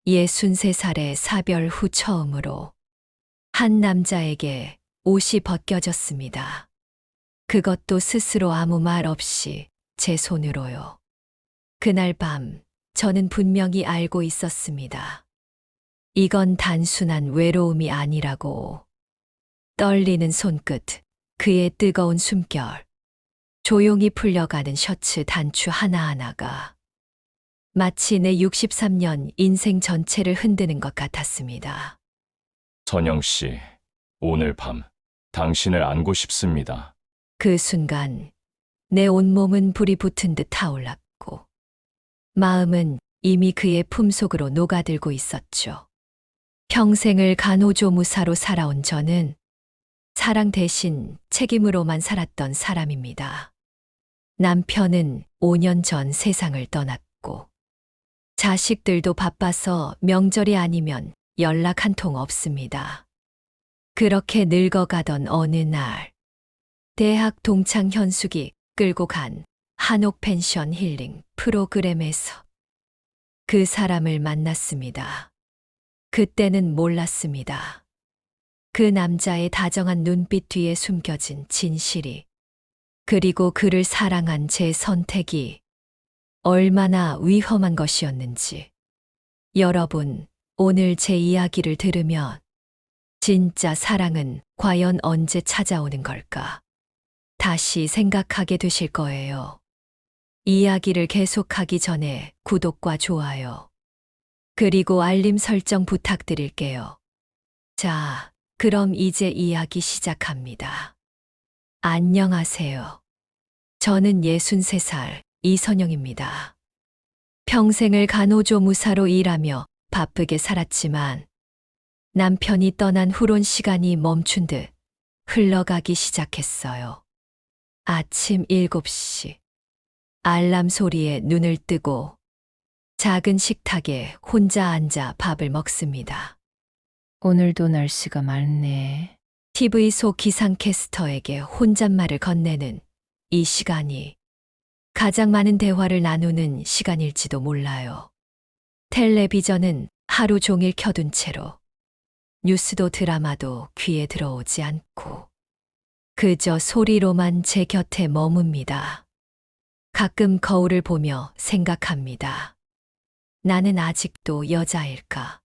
63살의 사별 후 처음으로 한 남자에게 옷이 벗겨졌습니다. 그것도 스스로 아무 말 없이 제 손으로요. 그날 밤 저는 분명히 알고 있었습니다. 이건 단순한 외로움이 아니라고. 떨리는 손끝, 그의 뜨거운 숨결, 조용히 풀려가는 셔츠 단추 하나하나가 마치 내 63년 인생 전체를 흔드는 것 같았습니다. 선영 씨, 오늘 밤 당신을 안고 싶습니다. 그 순간 내 온몸은 불이 붙은 듯 타올랐고 마음은 이미 그의 품속으로 녹아들고 있었죠. 평생을 간호조무사로 살아온 저는 사랑 대신 책임으로만 살았던 사람입니다. 남편은 5년 전 세상을 떠났고 자식들도 바빠서 명절이 아니면 연락 한 통 없습니다. 그렇게 늙어가던 어느 날 대학 동창 현숙이 끌고 간 한옥 펜션 힐링 프로그램에서 그 사람을 만났습니다. 그때는 몰랐습니다. 그 남자의 다정한 눈빛 뒤에 숨겨진 진실이, 그리고 그를 사랑한 제 선택이 얼마나 위험한 것이었는지. 여러분, 오늘 제 이야기를 들으면 진짜 사랑은 과연 언제 찾아오는 걸까? 다시 생각하게 되실 거예요. 이야기를 계속하기 전에 구독과 좋아요, 그리고 알림 설정 부탁드릴게요. 자, 그럼 이제 이야기 시작합니다. 안녕하세요. 저는 63살 이선영입니다. 평생을 간호조무사로 일하며 바쁘게 살았지만 남편이 떠난 후론 시간이 멈춘 듯 흘러가기 시작했어요. 아침 7시. 알람 소리에 눈을 뜨고 작은 식탁에 혼자 앉아 밥을 먹습니다. 오늘도 날씨가 맑네. TV 속 기상캐스터에게 혼잣말을 건네는 이 시간이 가장 많은 대화를 나누는 시간일지도 몰라요. 텔레비전은 하루 종일 켜둔 채로 뉴스도 드라마도 귀에 들어오지 않고 그저 소리로만 제 곁에 머뭅니다. 가끔 거울을 보며 생각합니다. 나는 아직도 여자일까?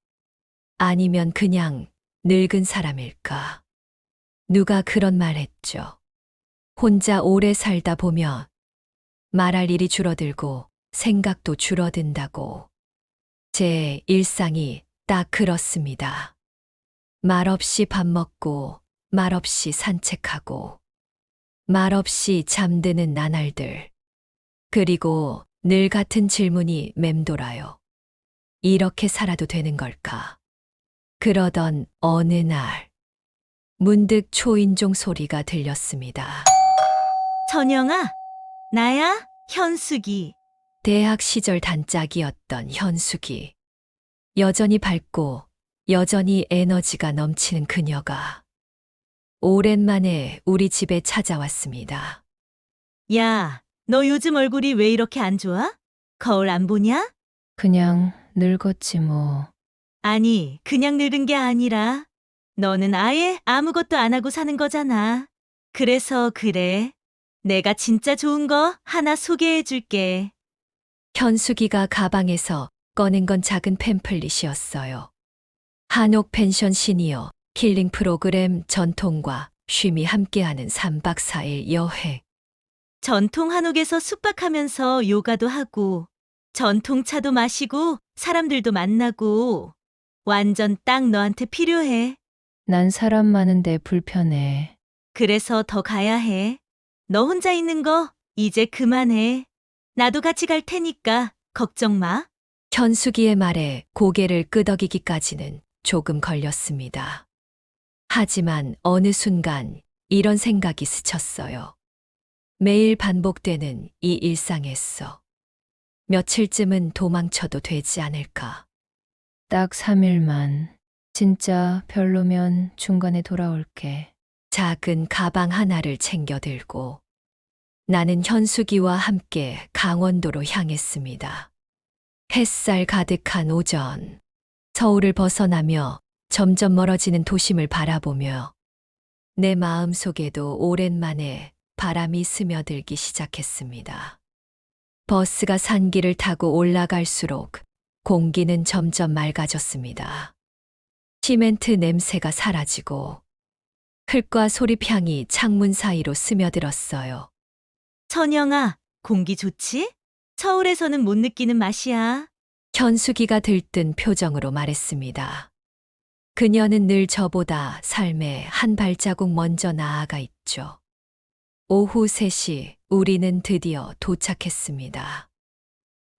아니면 그냥 늙은 사람일까? 누가 그런 말 했죠. 혼자 오래 살다 보면 말할 일이 줄어들고 생각도 줄어든다고. 제 일상이 딱 그렇습니다. 말없이 밥 먹고, 말없이 산책하고, 말없이 잠드는 나날들. 그리고 늘 같은 질문이 맴돌아요. 이렇게 살아도 되는 걸까? 그러던 어느 날, 문득 초인종 소리가 들렸습니다. 선영아, 나야, 현숙이. 대학 시절 단짝이었던 현숙이. 여전히 밝고, 여전히 에너지가 넘치는 그녀가 오랜만에 우리 집에 찾아왔습니다. 야, 너 요즘 얼굴이 왜 이렇게 안 좋아? 거울 안 보냐? 그냥 늙었지 뭐. 아니, 그냥 늙은 게 아니라 너는 아예 아무것도 안 하고 사는 거잖아. 그래서 그래. 내가 진짜 좋은 거 하나 소개해 줄게. 현숙이가 가방에서 꺼낸 건 작은 팸플릿이었어요. 한옥 펜션 시니어 힐링 프로그램 전통과 쉼이 함께하는 3박 4일 여행. 전통 한옥에서 숙박하면서 요가도 하고, 전통차도 마시고, 사람들도 만나고, 완전 딱 너한테 필요해. 난 사람 많은데 불편해. 그래서 더 가야 해. 너 혼자 있는 거 이제 그만해. 나도 같이 갈 테니까 걱정 마. 현숙이의 말에 고개를 끄덕이기까지는 조금 걸렸습니다. 하지만 어느 순간 이런 생각이 스쳤어요. 매일 반복되는 이 일상에서 며칠쯤은 도망쳐도 되지 않을까. 딱 3일만. 진짜 별로면 중간에 돌아올게. 작은 가방 하나를 챙겨 들고 나는 현숙이와 함께 강원도로 향했습니다. 햇살 가득한 오전, 서울을 벗어나며 점점 멀어지는 도심을 바라보며 내 마음 속에도 오랜만에 바람이 스며들기 시작했습니다. 버스가 산길을 타고 올라갈수록 공기는 점점 맑아졌습니다. 시멘트 냄새가 사라지고 흙과 소립향이 창문 사이로 스며들었어요. 선영아, 공기 좋지? 서울에서는 못 느끼는 맛이야. 현숙이가 들뜬 표정으로 말했습니다. 그녀는 늘 저보다 삶에 한 발자국 먼저 나아가 있죠. 오후 3시 우리는 드디어 도착했습니다.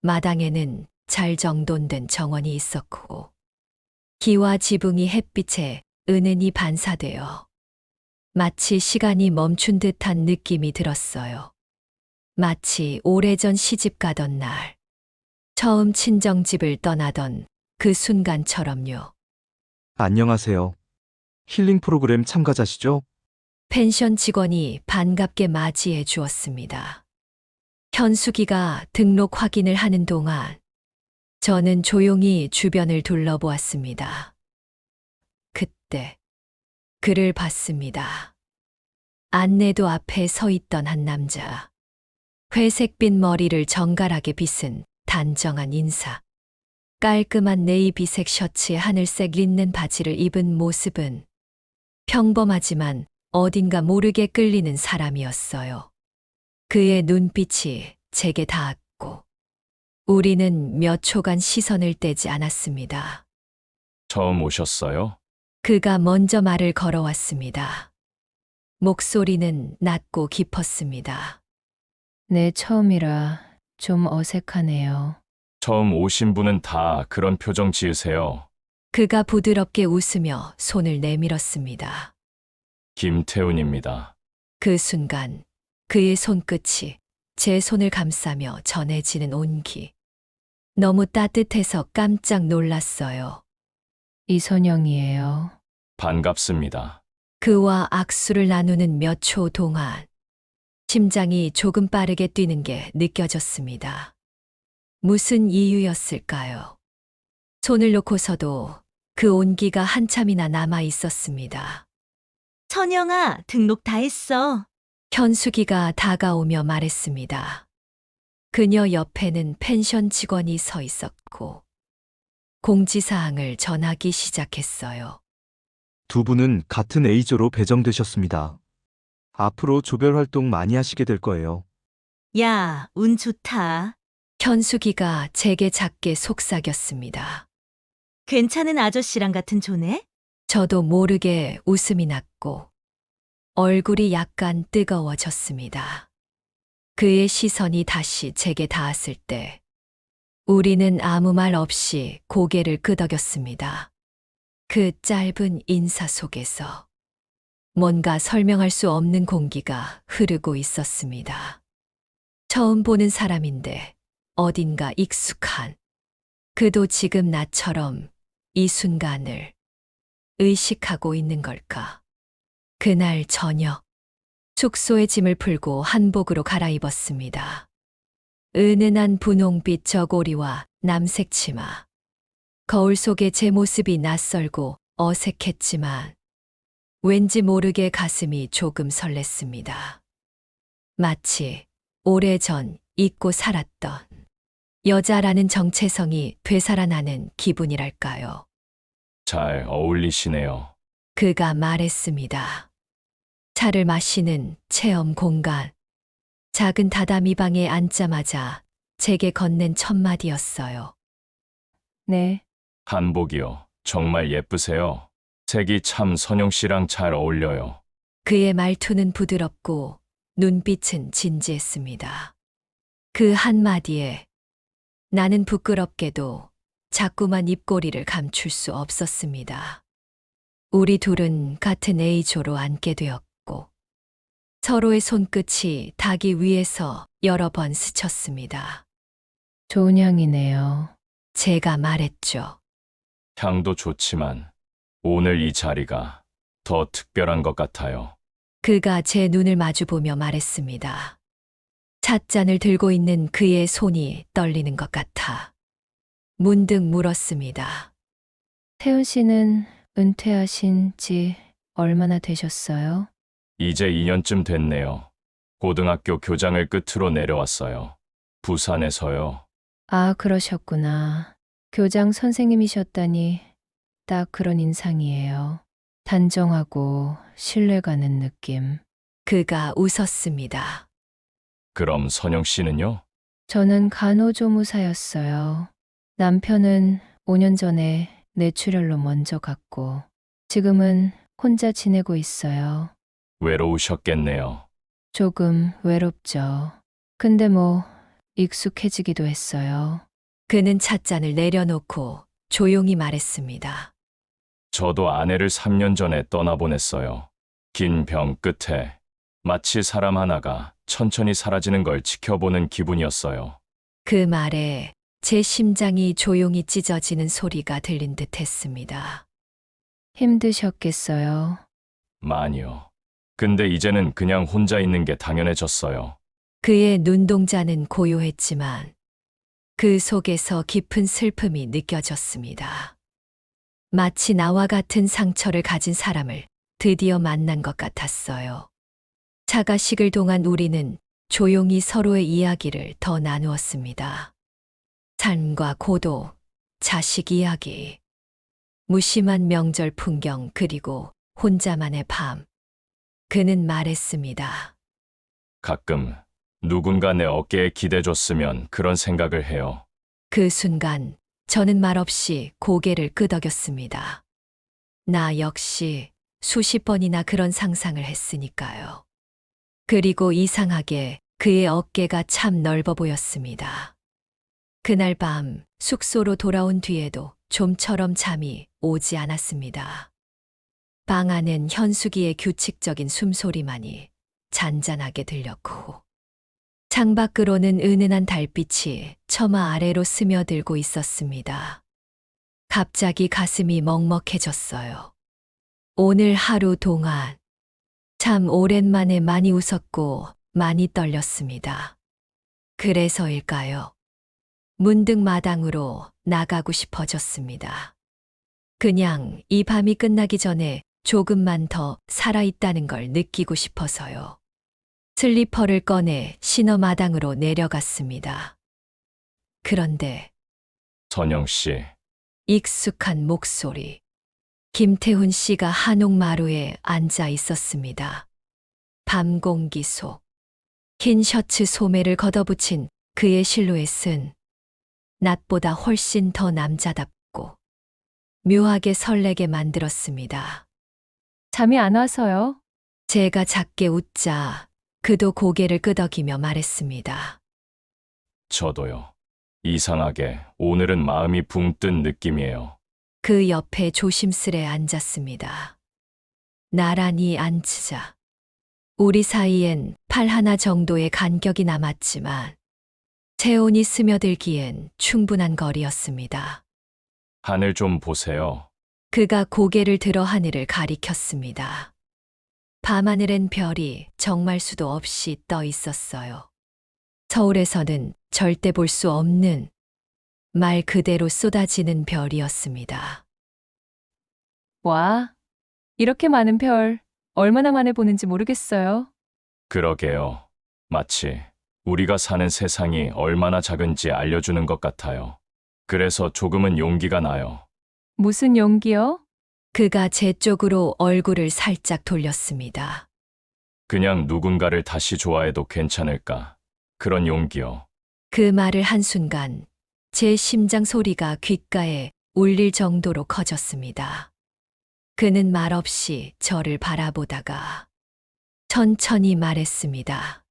마당에는 잘 정돈된 정원이 있었고 기와 지붕이 햇빛에 은은히 반사되어 마치 시간이 멈춘 듯한 느낌이 들었어요. 마치 오래전 시집 가던 날, 처음 친정집을 떠나던 그 순간처럼요. 안녕하세요. 힐링 프로그램 참가자시죠? 펜션 직원이 반갑게 맞이해 주었습니다. 현숙이가 등록 확인을 하는 동안 저는 조용히 주변을 둘러보았습니다. 그때 그를 봤습니다. 안내도 앞에 서 있던 한 남자. 회색빛 머리를 정갈하게 빗은 단정한 인사. 깔끔한 네이비색 셔츠에 하늘색 린넨 바지를 입은 모습은 평범하지만 어딘가 모르게 끌리는 사람이었어요. 그의 눈빛이 제게 닿았고 우리는 몇 초간 시선을 떼지 않았습니다. 처음 오셨어요? 그가 먼저 말을 걸어왔습니다. 목소리는 낮고 깊었습니다. 네, 처음이라 좀 어색하네요. 처음 오신 분은 다 그런 표정 지으세요. 그가 부드럽게 웃으며 손을 내밀었습니다. 김태훈입니다. 그 순간 그의 손끝이 제 손을 감싸며 전해지는 온기. 너무 따뜻해서 깜짝 놀랐어요. 이선영이에요. 반갑습니다. 그와 악수를 나누는 몇 초 동안 심장이 조금 빠르게 뛰는 게 느껴졌습니다. 무슨 이유였을까요? 손을 놓고서도 그 온기가 한참이나 남아 있었습니다. 선영아, 등록 다 했어. 현숙이가 다가오며 말했습니다. 그녀 옆에는 펜션 직원이 서 있었고 공지사항을 전하기 시작했어요. 두 분은 같은 A조로 배정되셨습니다. 앞으로 조별 활동 많이 하시게 될 거예요. 야, 운 좋다. 현숙이가 제게 작게 속삭였습니다. 괜찮은 아저씨랑 같은 조네? 저도 모르게 웃음이 났고 얼굴이 약간 뜨거워졌습니다. 그의 시선이 다시 제게 닿았을 때 우리는 아무 말 없이 고개를 끄덕였습니다. 그 짧은 인사 속에서 뭔가 설명할 수 없는 공기가 흐르고 있었습니다. 처음 보는 사람인데 어딘가 익숙한, 그도 지금 나처럼 이 순간을 의식하고 있는 걸까? 그날 저녁, 숙소에 짐을 풀고 한복으로 갈아입었습니다. 은은한 분홍빛 저고리와 남색 치마. 거울 속에 제 모습이 낯설고 어색했지만 왠지 모르게 가슴이 조금 설렜습니다. 마치 오래전 잊고 살았던 여자라는 정체성이 되살아나는 기분이랄까요. 잘 어울리시네요. 그가 말했습니다. 차를 마시는 체험 공간. 작은 다다미 방에 앉자마자 제게 건넨 첫 마디였어요. 네, 한복이요. 정말 예쁘세요. 색이 참 선영 씨랑 잘 어울려요. 그의 말투는 부드럽고 눈빛은 진지했습니다. 그 한마디에 나는 부끄럽게도 자꾸만 입꼬리를 감출 수 없었습니다. 우리 둘은 같은 A조로 앉게 되었고 서로의 손끝이 닿기 위해서 여러 번 스쳤습니다. 좋은 향이네요. 제가 말했죠. 향도 좋지만 오늘 이 자리가 더 특별한 것 같아요. 그가 제 눈을 마주보며 말했습니다. 찻잔을 들고 있는 그의 손이 떨리는 것 같아. 문득 물었습니다. 태훈 씨는 은퇴하신 지 얼마나 되셨어요? 이제 2년쯤 됐네요. 고등학교 교장을 끝으로 내려왔어요. 부산에서요. 아, 그러셨구나. 교장 선생님이셨다니 딱 그런 인상이에요. 단정하고 신뢰가는 느낌. 그가 웃었습니다. 그럼 선영 씨는요? 저는 간호조무사였어요. 남편은 5년 전에 뇌출혈로 먼저 갔고, 지금은 혼자 지내고 있어요. 외로우셨겠네요. 조금 외롭죠. 근데 뭐, 익숙해지기도 했어요. 그는 찻잔을 내려놓고 조용히 말했습니다. 저도 아내를 3년 전에 떠나보냈어요. 긴 병 끝에 마치 사람 하나가 천천히 사라지는 걸 지켜보는 기분이었어요. 그 말에 제 심장이 조용히 찢어지는 소리가 들린 듯 했습니다. 힘드셨겠어요. 많이요. 근데 이제는 그냥 혼자 있는 게 당연해졌어요. 그의 눈동자는 고요했지만 그 속에서 깊은 슬픔이 느껴졌습니다. 마치 나와 같은 상처를 가진 사람을 드디어 만난 것 같았어요. 차가 식을 동안 우리는 조용히 서로의 이야기를 더 나누었습니다. 삶과 고독, 자식 이야기, 무심한 명절 풍경 그리고 혼자만의 밤. 그는 말했습니다. 가끔 누군가 내 어깨에 기대줬으면 그런 생각을 해요. 그 순간 저는 말없이 고개를 끄덕였습니다. 나 역시 수십 번이나 그런 상상을 했으니까요. 그리고 이상하게 그의 어깨가 참 넓어 보였습니다. 그날 밤 숙소로 돌아온 뒤에도 좀처럼 잠이 오지 않았습니다. 방 안엔 현숙이의 규칙적인 숨소리만이 잔잔하게 들렸고 창밖으로는 은은한 달빛이 처마 아래로 스며들고 있었습니다. 갑자기 가슴이 먹먹해졌어요. 오늘 하루 동안 참 오랜만에 많이 웃었고 많이 떨렸습니다. 그래서일까요? 문득 마당으로 나가고 싶어졌습니다. 그냥 이 밤이 끝나기 전에 조금만 더 살아있다는 걸 느끼고 싶어서요. 슬리퍼를 꺼내 신어 마당으로 내려갔습니다. 그런데 선영 씨, 익숙한 목소리. 김태훈 씨가 한옥마루에 앉아 있었습니다. 밤 공기 속 흰 셔츠 소매를 걷어붙인 그의 실루엣은 낮보다 훨씬 더 남자답고 묘하게 설레게 만들었습니다. 잠이 안 와서요? 제가 작게 웃자 그도 고개를 끄덕이며 말했습니다. 저도요. 이상하게 오늘은 마음이 붕 뜬 느낌이에요. 그 옆에 조심스레 앉았습니다. 나란히 앉자. 우리 사이엔 팔 하나 정도의 간격이 남았지만 체온이 스며들기엔 충분한 거리였습니다. 하늘 좀 보세요. 그가 고개를 들어 하늘을 가리켰습니다. 밤하늘엔 별이 정말 수도 없이 떠 있었어요. 서울에서는 절대 볼 수 없는 말 그대로 쏟아지는 별이었습니다. 와, 이렇게 많은 별 얼마나 만에 보는지 모르겠어요. 그러게요. 마치 우리가 사는 세상이 얼마나 작은지 알려주는 것 같아요. 그래서 조금은 용기가 나요. 무슨 용기요? 그가 제 쪽으로 얼굴을 살짝 돌렸습니다. 그냥 누군가를 다시 좋아해도 괜찮을까? 그런 용기요. 그 말을 한순간 제 심장 소리가 귓가에 울릴 정도로 커졌습니다. 그는 말없이 저를 바라보다가 천천히 말했습니다.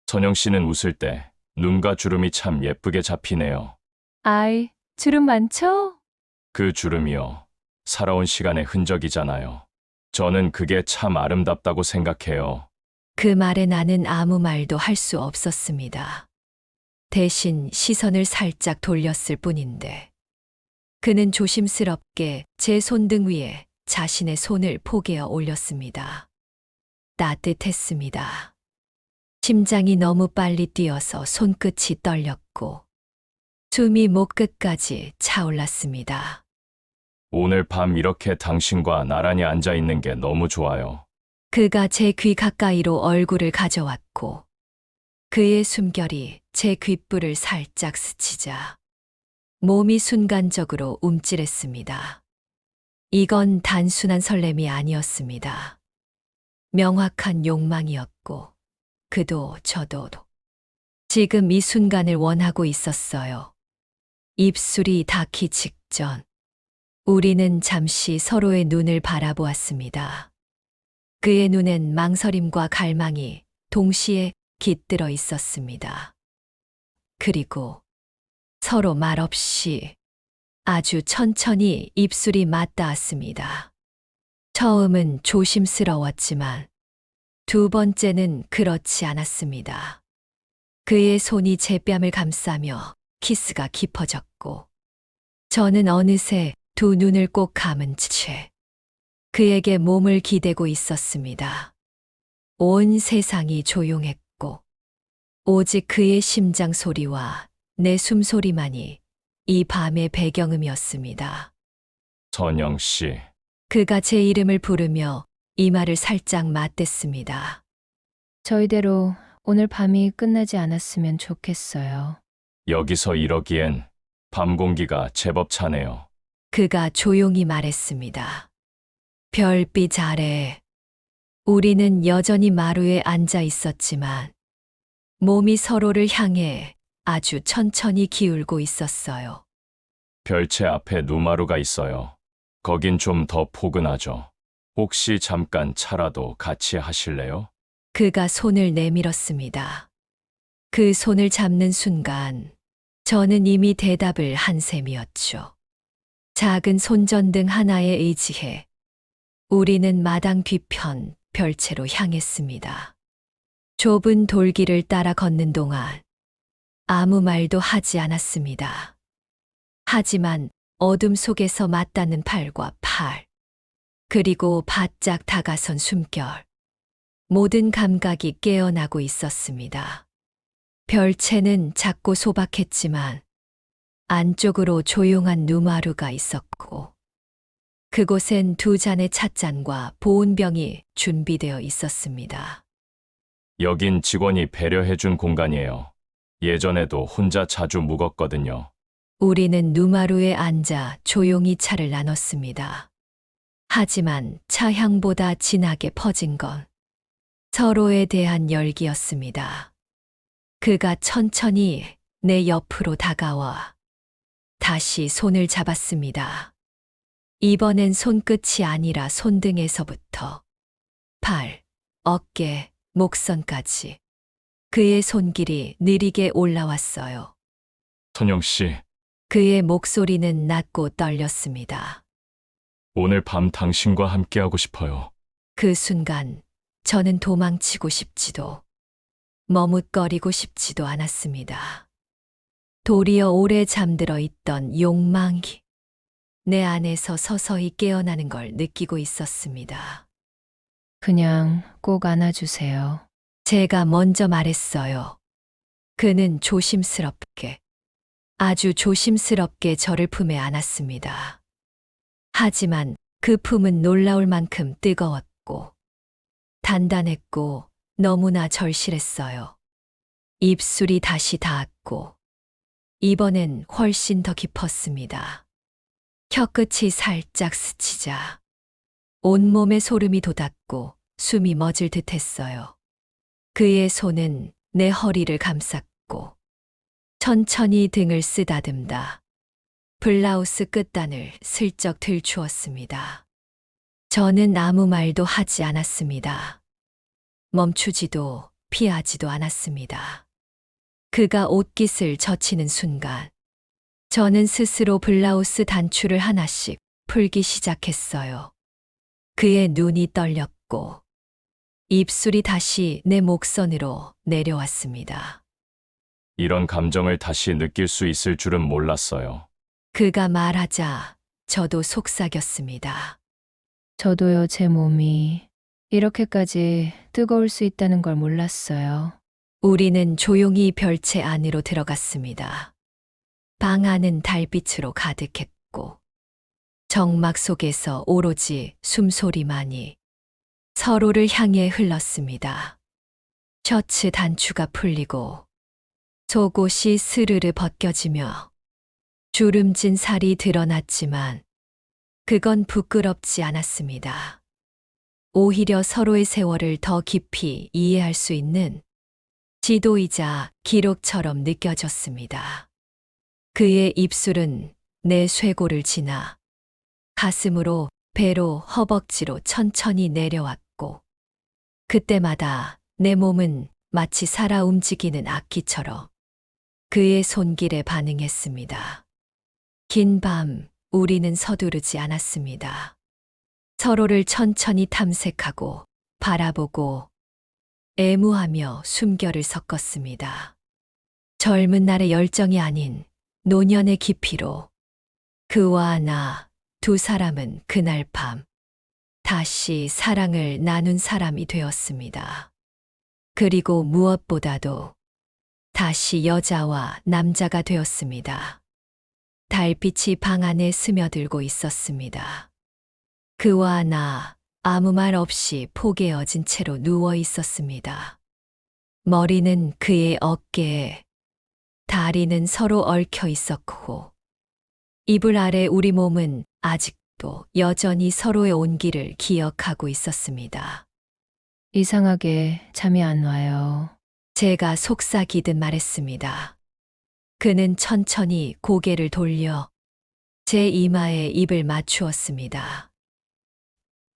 선영 씨는 웃을 때 눈과 주름이 참 예쁘게 잡히네요. 아이, 주름 많죠? 그 주름이요. 살아온 시간의 흔적이잖아요. 저는 그게 참 아름답다고 생각해요. 그 말에 나는 아무 말도 할 수 없었습니다. 대신 시선을 살짝 돌렸을 뿐인데 그는 조심스럽게 제 손등 위에 자신의 손을 포개어 올렸습니다. 따뜻했습니다. 심장이 너무 빨리 뛰어서 손끝이 떨렸고 숨이 목 끝까지 차올랐습니다. 오늘 밤 이렇게 당신과 나란히 앉아 있는 게 너무 좋아요. 그가 제 귀 가까이로 얼굴을 가져왔고 그의 숨결이 제 귓불을 살짝 스치자 몸이 순간적으로 움찔했습니다. 이건 단순한 설렘이 아니었습니다. 명확한 욕망이었고 그도 저도 지금 이 순간을 원하고 있었어요. 입술이 닿기 직전 우리는 잠시 서로의 눈을 바라보았습니다. 그의 눈엔 망설임과 갈망이 동시에 깃들어 있었습니다. 그리고 서로 말없이 아주 천천히 입술이 맞닿았습니다. 처음은 조심스러웠지만 두 번째는 그렇지 않았습니다. 그의 손이 제 뺨을 감싸며 키스가 깊어졌고 저는 어느새 두 눈을 꼭 감은 채 그에게 몸을 기대고 있었습니다. 온 세상이 조용했고 오직 그의 심장 소리와 내 숨소리만이 이 밤의 배경음이었습니다. 선영 씨, 그가 제 이름을 부르며 이마를 살짝 맞댔습니다. 저희대로 오늘 밤이 끝나지 않았으면 좋겠어요. 여기서 이러기엔 밤 공기가 제법 차네요. 그가 조용히 말했습니다. 별빛 아래 우리는 여전히 마루에 앉아 있었지만 몸이 서로를 향해 아주 천천히 기울고 있었어요. 별채 앞에 누마루가 있어요. 거긴 좀 더 포근하죠. 혹시 잠깐 차라도 같이 하실래요? 그가 손을 내밀었습니다. 그 손을 잡는 순간 저는 이미 대답을 한 셈이었죠. 작은 손전등 하나에 의지해 우리는 마당 뒤편 별채로 향했습니다. 좁은 돌길을 따라 걷는 동안 아무 말도 하지 않았습니다. 하지만 어둠 속에서 맞닿는 팔과 팔, 그리고 바짝 다가선 숨결, 모든 감각이 깨어나고 있었습니다. 별채는 작고 소박했지만 안쪽으로 조용한 누마루가 있었고 그곳엔 두 잔의 찻잔과 보온병이 준비되어 있었습니다. 여긴 직원이 배려해준 공간이에요. 예전에도 혼자 자주 묵었거든요. 우리는 누마루에 앉아 조용히 차를 나눴습니다. 하지만 차 향보다 진하게 퍼진 건 서로에 대한 열기였습니다. 그가 천천히 내 옆으로 다가와 다시 손을 잡았습니다. 이번엔 손끝이 아니라 손등에서부터 팔, 어깨, 목선까지 그의 손길이 느리게 올라왔어요. 선영 씨, 그의 목소리는 낮고 떨렸습니다. 오늘 밤 당신과 함께하고 싶어요. 그 순간 저는 도망치고 싶지도 머뭇거리고 싶지도 않았습니다. 도리어 오래 잠들어 있던 욕망이 내 안에서 서서히 깨어나는 걸 느끼고 있었습니다. 그냥 꼭 안아주세요. 제가 먼저 말했어요. 그는 조심스럽게, 아주 조심스럽게 저를 품에 안았습니다. 하지만 그 품은 놀라울 만큼 뜨거웠고, 단단했고, 너무나 절실했어요. 입술이 다시 닿았고, 이번엔 훨씬 더 깊었습니다. 혀끝이 살짝 스치자, 온몸에 소름이 돋았고, 숨이 멎을 듯 했어요. 그의 손은 내 허리를 감쌌고 천천히 등을 쓰다듬다 블라우스 끝단을 슬쩍 들추었습니다. 저는 아무 말도 하지 않았습니다. 멈추지도 피하지도 않았습니다. 그가 옷깃을 젖히는 순간 저는 스스로 블라우스 단추를 하나씩 풀기 시작했어요. 그의 눈이 떨렸고 입술이 다시 내 목선으로 내려왔습니다. 이런 감정을 다시 느낄 수 있을 줄은 몰랐어요. 그가 말하자 저도 속삭였습니다. 저도요, 제 몸이 이렇게까지 뜨거울 수 있다는 걸 몰랐어요. 우리는 조용히 별채 안으로 들어갔습니다. 방 안은 달빛으로 가득했고 정막 속에서 오로지 숨소리만이 서로를 향해 흘렀습니다. 셔츠 단추가 풀리고 속옷이 스르르 벗겨지며 주름진 살이 드러났지만 그건 부끄럽지 않았습니다. 오히려 서로의 세월을 더 깊이 이해할 수 있는 지도이자 기록처럼 느껴졌습니다. 그의 입술은 내 쇄골을 지나 가슴으로, 배로, 허벅지로 천천히 내려왔고 그때마다 내 몸은 마치 살아 움직이는 악기처럼 그의 손길에 반응했습니다. 긴 밤, 우리는 서두르지 않았습니다. 서로를 천천히 탐색하고 바라보고 애무하며 숨결을 섞었습니다. 젊은 날의 열정이 아닌 노년의 깊이로 그와 나 두 사람은 그날 밤 다시 사랑을 나눈 사람이 되었습니다. 그리고 무엇보다도 다시 여자와 남자가 되었습니다. 달빛이 방 안에 스며들고 있었습니다. 그와 나 아무 말 없이 포개어진 채로 누워 있었습니다. 머리는 그의 어깨에, 다리는 서로 얽혀 있었고, 이불 아래 우리 몸은 아직도 여전히 서로의 온기를 기억하고 있었습니다. 이상하게 잠이 안 와요. 제가 속삭이듯 말했습니다. 그는 천천히 고개를 돌려 제 이마에 입을 맞추었습니다.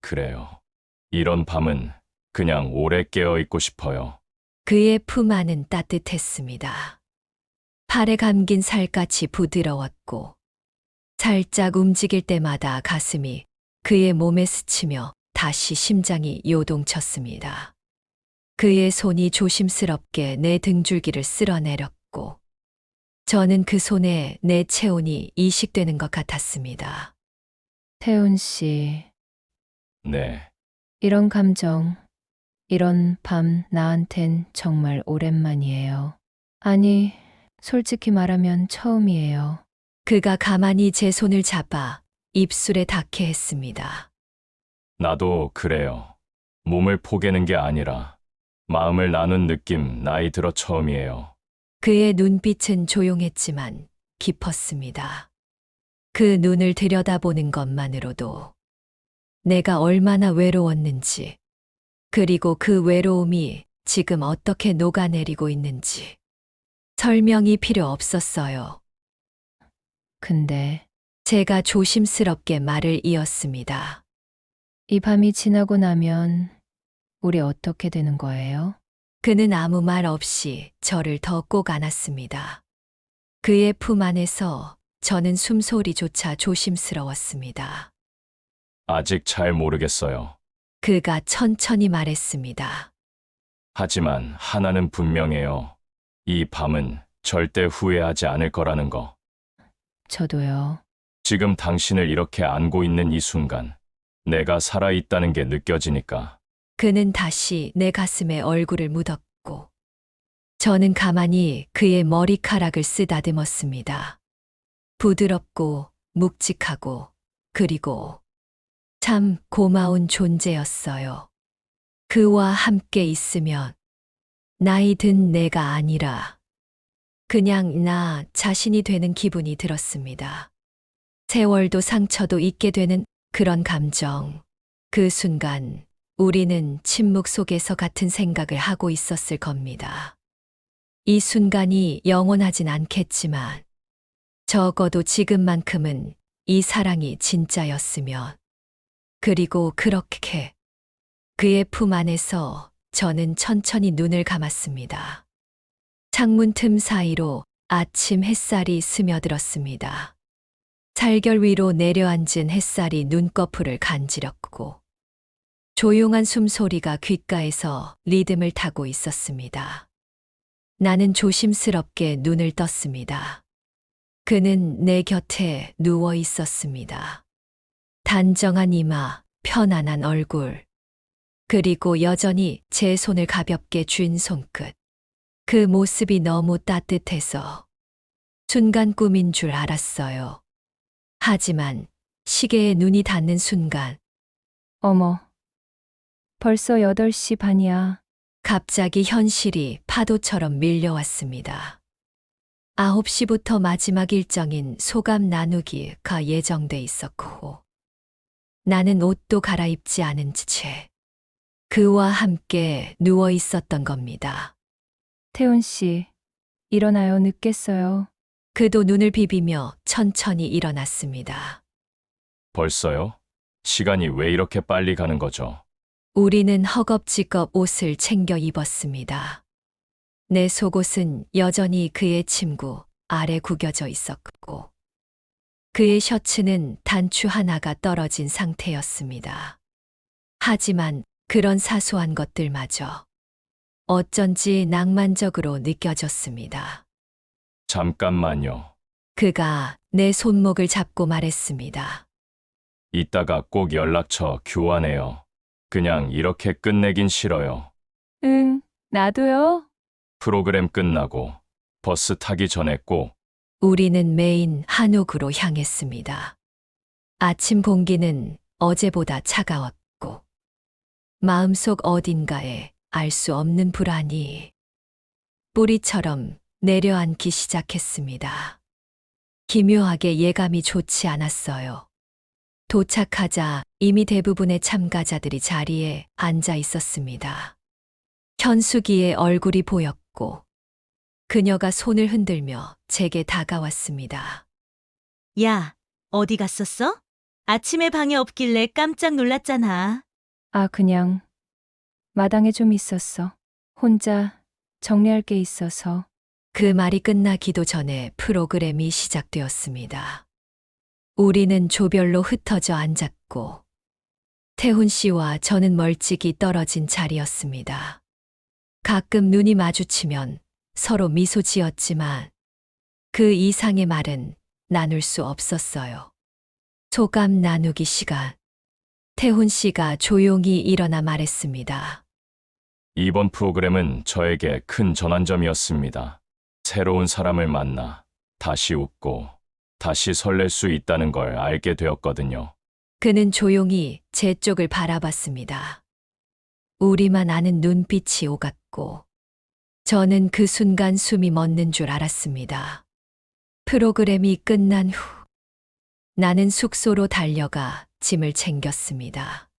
그래요. 이런 밤은 그냥 오래 깨어 있고 싶어요. 그의 품 안은 따뜻했습니다. 팔에 감긴 살갗이 부드러웠고 살짝 움직일 때마다 가슴이 그의 몸에 스치며 다시 심장이 요동쳤습니다. 그의 손이 조심스럽게 내 등줄기를 쓸어내렸고 저는 그 손에 내 체온이 이식되는 것 같았습니다. 태훈 씨, 네, 이런 감정, 이런 밤 나한텐 정말 오랜만이에요. 아니, 솔직히 말하면 처음이에요. 그가 가만히 제 손을 잡아 입술에 닿게 했습니다. 나도 그래요. 몸을 포개는 게 아니라 마음을 나눈 느낌 나이 들어 처음이에요. 그의 눈빛은 조용했지만 깊었습니다. 그 눈을 들여다보는 것만으로도 내가 얼마나 외로웠는지, 그리고 그 외로움이 지금 어떻게 녹아내리고 있는지 설명이 필요 없었어요. 근데 제가 조심스럽게 말을 이었습니다. 이 밤이 지나고 나면 우리 어떻게 되는 거예요? 그는 아무 말 없이 저를 더 꼭 안았습니다. 그의 품 안에서 저는 숨소리조차 조심스러웠습니다. 아직 잘 모르겠어요. 그가 천천히 말했습니다. 하지만 하나는 분명해요. 이 밤은 절대 후회하지 않을 거라는 거. 저도요. 지금 당신을 이렇게 안고 있는 이 순간, 내가 살아있다는 게 느껴지니까. 그는 다시 내 가슴에 얼굴을 묻었고, 저는 가만히 그의 머리카락을 쓰다듬었습니다. 부드럽고 묵직하고, 그리고 참 고마운 존재였어요. 그와 함께 있으면 나이 든 내가 아니라 그냥 나 자신이 되는 기분이 들었습니다. 세월도 상처도 잊게 되는 그런 감정. 그 순간 우리는 침묵 속에서 같은 생각을 하고 있었을 겁니다. 이 순간이 영원하진 않겠지만 적어도 지금만큼은 이 사랑이 진짜였으면. 그리고 그렇게 그의 품 안에서 저는 천천히 눈을 감았습니다. 창문 틈 사이로 아침 햇살이 스며들었습니다. 살결 위로 내려앉은 햇살이 눈꺼풀을 간지럽고 조용한 숨소리가 귓가에서 리듬을 타고 있었습니다. 나는 조심스럽게 눈을 떴습니다. 그는 내 곁에 누워 있었습니다. 단정한 이마, 편안한 얼굴, 그리고 여전히 제 손을 가볍게 쥔 손끝. 그 모습이 너무 따뜻해서 순간 꿈인 줄 알았어요. 하지만 시계에 눈이 닿는 순간 어머, 벌써 8시 반이야. 갑자기 현실이 파도처럼 밀려왔습니다. 9시부터 마지막 일정인 소감 나누기가 예정돼 있었고, 나는 옷도 갈아입지 않은 채 그와 함께 누워 있었던 겁니다. 태훈 씨, 일어나요. 늦겠어요. 그도 눈을 비비며 천천히 일어났습니다. 벌써요? 시간이 왜 이렇게 빨리 가는 거죠? 우리는 허겁지겁 옷을 챙겨 입었습니다. 내 속옷은 여전히 그의 침구 아래 구겨져 있었고, 그의 셔츠는 단추 하나가 떨어진 상태였습니다. 하지만 그런 사소한 것들마저 어쩐지 낭만적으로 느껴졌습니다. 잠깐만요. 그가 내 손목을 잡고 말했습니다. 이따가 꼭 연락처 교환해요. 그냥 이렇게 끝내긴 싫어요. 응, 나도요. 프로그램 끝나고 버스 타기 전에 꼭 우리는 메인 한옥으로 향했습니다. 아침 공기는 어제보다 차가웠고, 마음속 어딘가에 알 수 없는 불안이 뿌리처럼 내려앉기 시작했습니다. 기묘하게 예감이 좋지 않았어요. 도착하자 이미 대부분의 참가자들이 자리에 앉아 있었습니다. 현숙이의 얼굴이 보였고, 그녀가 손을 흔들며 제게 다가왔습니다. 야, 어디 갔었어? 아침에 방에 없길래 깜짝 놀랐잖아. 아, 그냥 마당에 좀 있었어. 혼자 정리할 게 있어서. 그 말이 끝나기도 전에 프로그램이 시작되었습니다. 우리는 조별로 흩어져 앉았고, 태훈 씨와 저는 멀찍이 떨어진 자리였습니다. 가끔 눈이 마주치면 서로 미소 지었지만 그 이상의 말은 나눌 수 없었어요. 소감 나누기 시간. 태훈 씨가 조용히 일어나 말했습니다. 이번 프로그램은 저에게 큰 전환점이었습니다. 새로운 사람을 만나 다시 웃고 다시 설렐 수 있다는 걸 알게 되었거든요. 그는 조용히 제 쪽을 바라봤습니다. 우리만 아는 눈빛이 오갔고, 저는 그 순간 숨이 멎는 줄 알았습니다. 프로그램이 끝난 후, 나는 숙소로 달려가 짐을 챙겼습니다.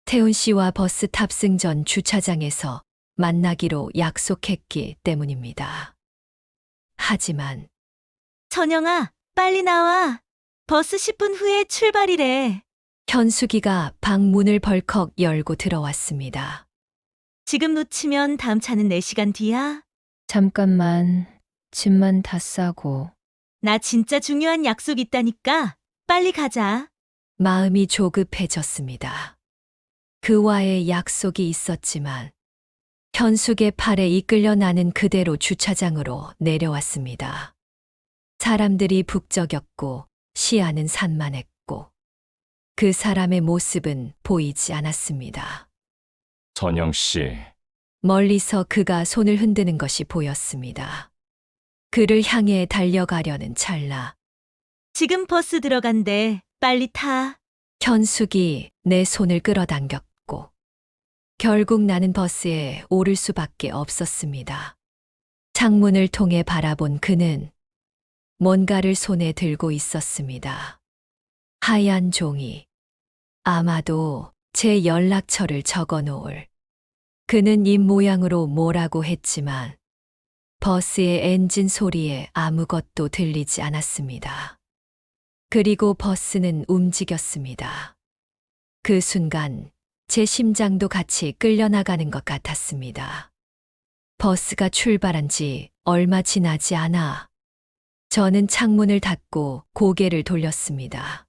태훈 씨와 버스 탑승 전 주차장에서 만나기로 약속했기 때문입니다. 하지만 천영아, 빨리 나와. 버스 10분 후에 출발이래. 현숙이가 방문을 벌컥 열고 들어왔습니다. 지금 놓치면 다음 차는 4시간 뒤야. 잠깐만, 짐만 다 싸고. 나 진짜 중요한 약속 있다니까. 빨리 가자. 마음이 조급해졌습니다. 그와의 약속이 있었지만 현숙의 팔에 이끌려 나는 그대로 주차장으로 내려왔습니다. 사람들이 북적였고 시야는 산만했고 그 사람의 모습은 보이지 않았습니다. 선영 씨, 멀리서 그가 손을 흔드는 것이 보였습니다. 그를 향해 달려가려는 찰나 지금 버스 들어간대. 빨리 타. 현숙이 내 손을 끌어당겼고 결국 나는 버스에 오를 수밖에 없었습니다. 창문을 통해 바라본 그는 뭔가를 손에 들고 있었습니다. 하얀 종이, 아마도 제 연락처를 적어 놓을. 그는 입 모양으로 뭐라고 했지만 버스의 엔진 소리에 아무것도 들리지 않았습니다. 그리고 버스는 움직였습니다. 그 순간 제 심장도 같이 끌려나가는 것 같았습니다. 버스가 출발한 지 얼마 지나지 않아 저는 창문을 닫고 고개를 돌렸습니다.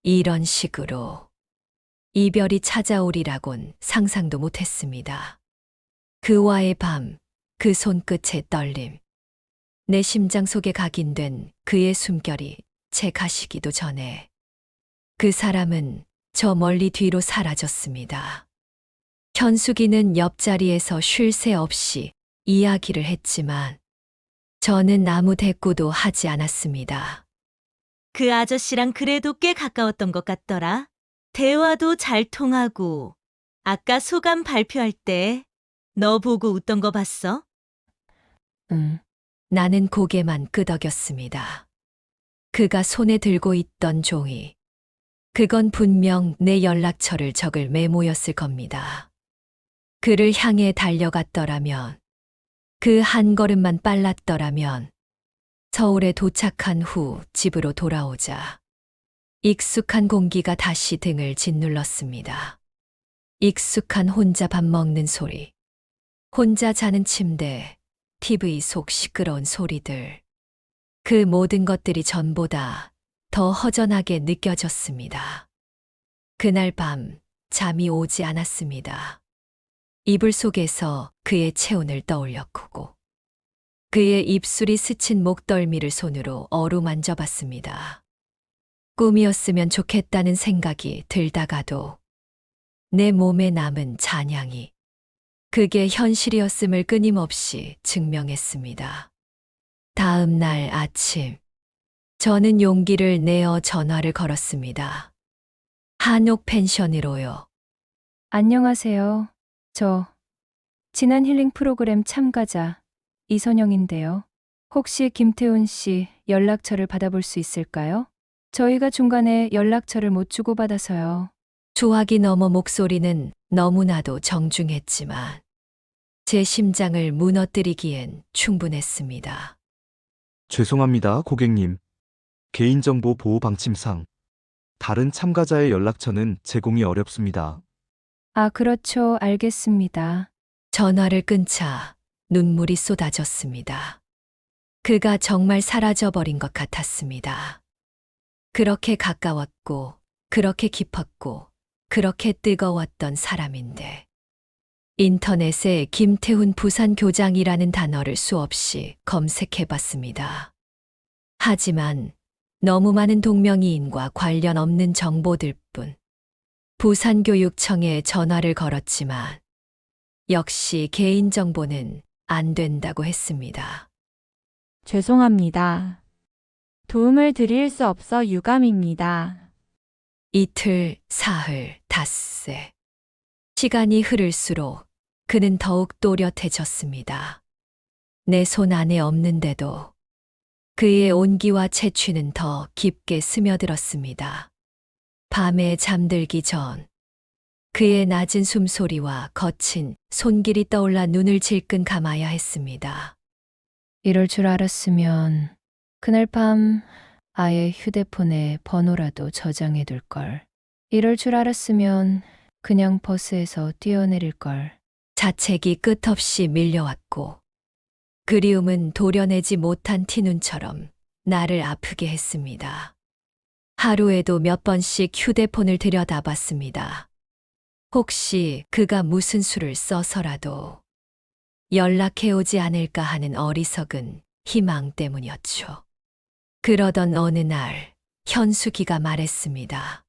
이런 식으로 이별이 찾아오리라곤 상상도 못했습니다. 그와의 밤, 그 손끝의 떨림, 내 심장 속에 각인된 그의 숨결이 제 가시기도 전에 그 사람은 저 멀리 뒤로 사라졌습니다. 현숙이는 옆자리에서 쉴 새 없이 이야기를 했지만 저는 아무 대꾸도 하지 않았습니다. 그 아저씨랑 그래도 꽤 가까웠던 것 같더라. 대화도 잘 통하고, 아까 소감 발표할 때 너 보고 웃던 거 봤어? 나는 고개만 끄덕였습니다. 그가 손에 들고 있던 종이. 그건 분명 내 연락처를 적을 메모였을 겁니다. 그를 향해 달려갔더라면, 그 한 걸음만 빨랐더라면, 서울에 도착한 후 집으로 돌아오자 익숙한 공기가 다시 등을 짓눌렀습니다. 익숙한 혼자 밥 먹는 소리, 혼자 자는 침대, TV 속 시끄러운 소리들. 그 모든 것들이 전보다 더 허전하게 느껴졌습니다. 그날 밤 잠이 오지 않았습니다. 이불 속에서 그의 체온을 떠올렸고 그의 입술이 스친 목덜미를 손으로 어루만져 봤습니다. 꿈이었으면 좋겠다는 생각이 들다가도 내 몸에 남은 잔향이 그게 현실이었음을 끊임없이 증명했습니다. 다음 날 아침, 저는 용기를 내어 전화를 걸었습니다. 한옥 펜션으로요. 안녕하세요. 저 지난 힐링 프로그램 참가자 이선영인데요. 혹시 김태훈 씨 연락처를 받아볼 수 있을까요? 저희가 중간에 연락처를 못 주고받아서요. 조하기 넘어 목소리는 너무나도 정중했지만 제 심장을 무너뜨리기엔 충분했습니다. 죄송합니다, 고객님. 개인정보 보호 방침상 다른 참가자의 연락처는 제공이 어렵습니다. 아, 그렇죠. 알겠습니다. 전화를 끊자 눈물이 쏟아졌습니다. 그가 정말 사라져버린 것 같았습니다. 그렇게 가까웠고, 그렇게 깊었고, 그렇게 뜨거웠던 사람인데. 인터넷에 김태훈 부산교장이라는 단어를 수없이 검색해 봤습니다. 하지만 너무 많은 동명이인과 관련 없는 정보들 뿐. 부산교육청에 전화를 걸었지만 역시 개인정보는 안 된다고 했습니다. 죄송합니다. 도움을 드릴 수 없어 유감입니다. 이틀, 사흘, 닷새. 시간이 흐를수록 그는 더욱 또렷해졌습니다. 내 손 안에 없는데도 그의 온기와 채취는 더 깊게 스며들었습니다. 밤에 잠들기 전 그의 낮은 숨소리와 거친 손길이 떠올라 눈을 질끈 감아야 했습니다. 이럴 줄 알았으면 그날 밤 아예 휴대폰에 번호라도 저장해 둘 걸. 이럴 줄 알았으면 그냥 버스에서 뛰어내릴 걸. 자책이 끝없이 밀려왔고 그리움은 도려내지 못한 티눈처럼 나를 아프게 했습니다. 하루에도 몇 번씩 휴대폰을 들여다봤습니다. 혹시 그가 무슨 수를 써서라도 연락해오지 않을까 하는 어리석은 희망 때문이었죠. 그러던 어느 날 현숙이가 말했습니다.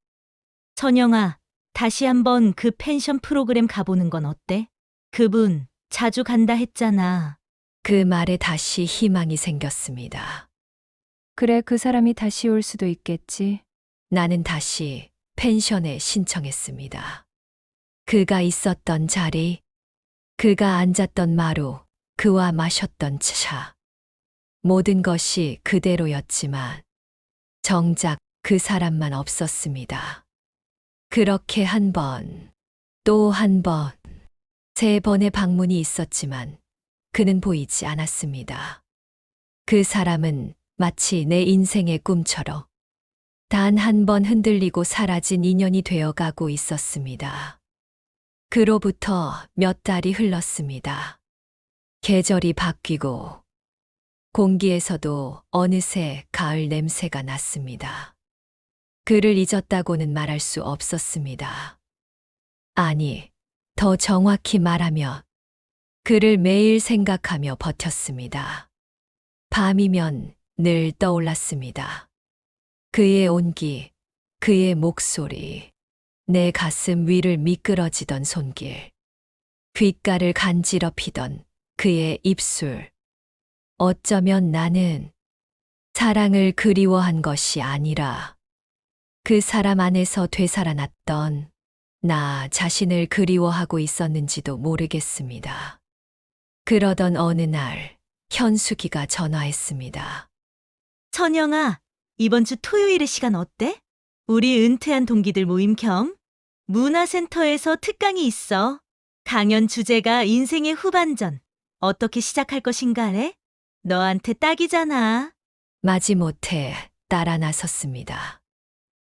선영아, 다시 한번 그 펜션 프로그램 가보는 건 어때? 그분 자주 간다 했잖아. 그 말에 다시 희망이 생겼습니다. 그래, 그 사람이 다시 올 수도 있겠지. 나는 다시 펜션에 신청했습니다. 그가 있었던 자리, 그가 앉았던 마루, 그와 마셨던 차. 모든 것이 그대로였지만 정작 그 사람만 없었습니다. 그렇게 한 번, 또 한 번, 3번의 방문이 있었지만 그는 보이지 않았습니다. 그 사람은 마치 내 인생의 꿈처럼 단 한 번 흔들리고 사라진 인연이 되어가고 있었습니다. 그로부터 몇 달이 흘렀습니다. 계절이 바뀌고 공기에서도 어느새 가을 냄새가 났습니다. 그를 잊었다고는 말할 수 없었습니다. 아니, 더 정확히 말하면 그를 매일 생각하며 버텼습니다. 밤이면 늘 떠올랐습니다. 그의 온기, 그의 목소리, 내 가슴 위를 미끄러지던 손길, 귓가를 간지럽히던 그의 입술. 어쩌면 나는 사랑을 그리워한 것이 아니라 그 사람 안에서 되살아났던 나 자신을 그리워하고 있었는지도 모르겠습니다. 그러던 어느 날 현숙이가 전화했습니다. 선영아, 이번 주 토요일에 시간 어때? 우리 은퇴한 동기들 모임 겸 문화센터에서 특강이 있어. 강연 주제가 인생의 후반전. 어떻게 시작할 것인가래? 너한테 딱이잖아. 마지못해 따라 나섰습니다.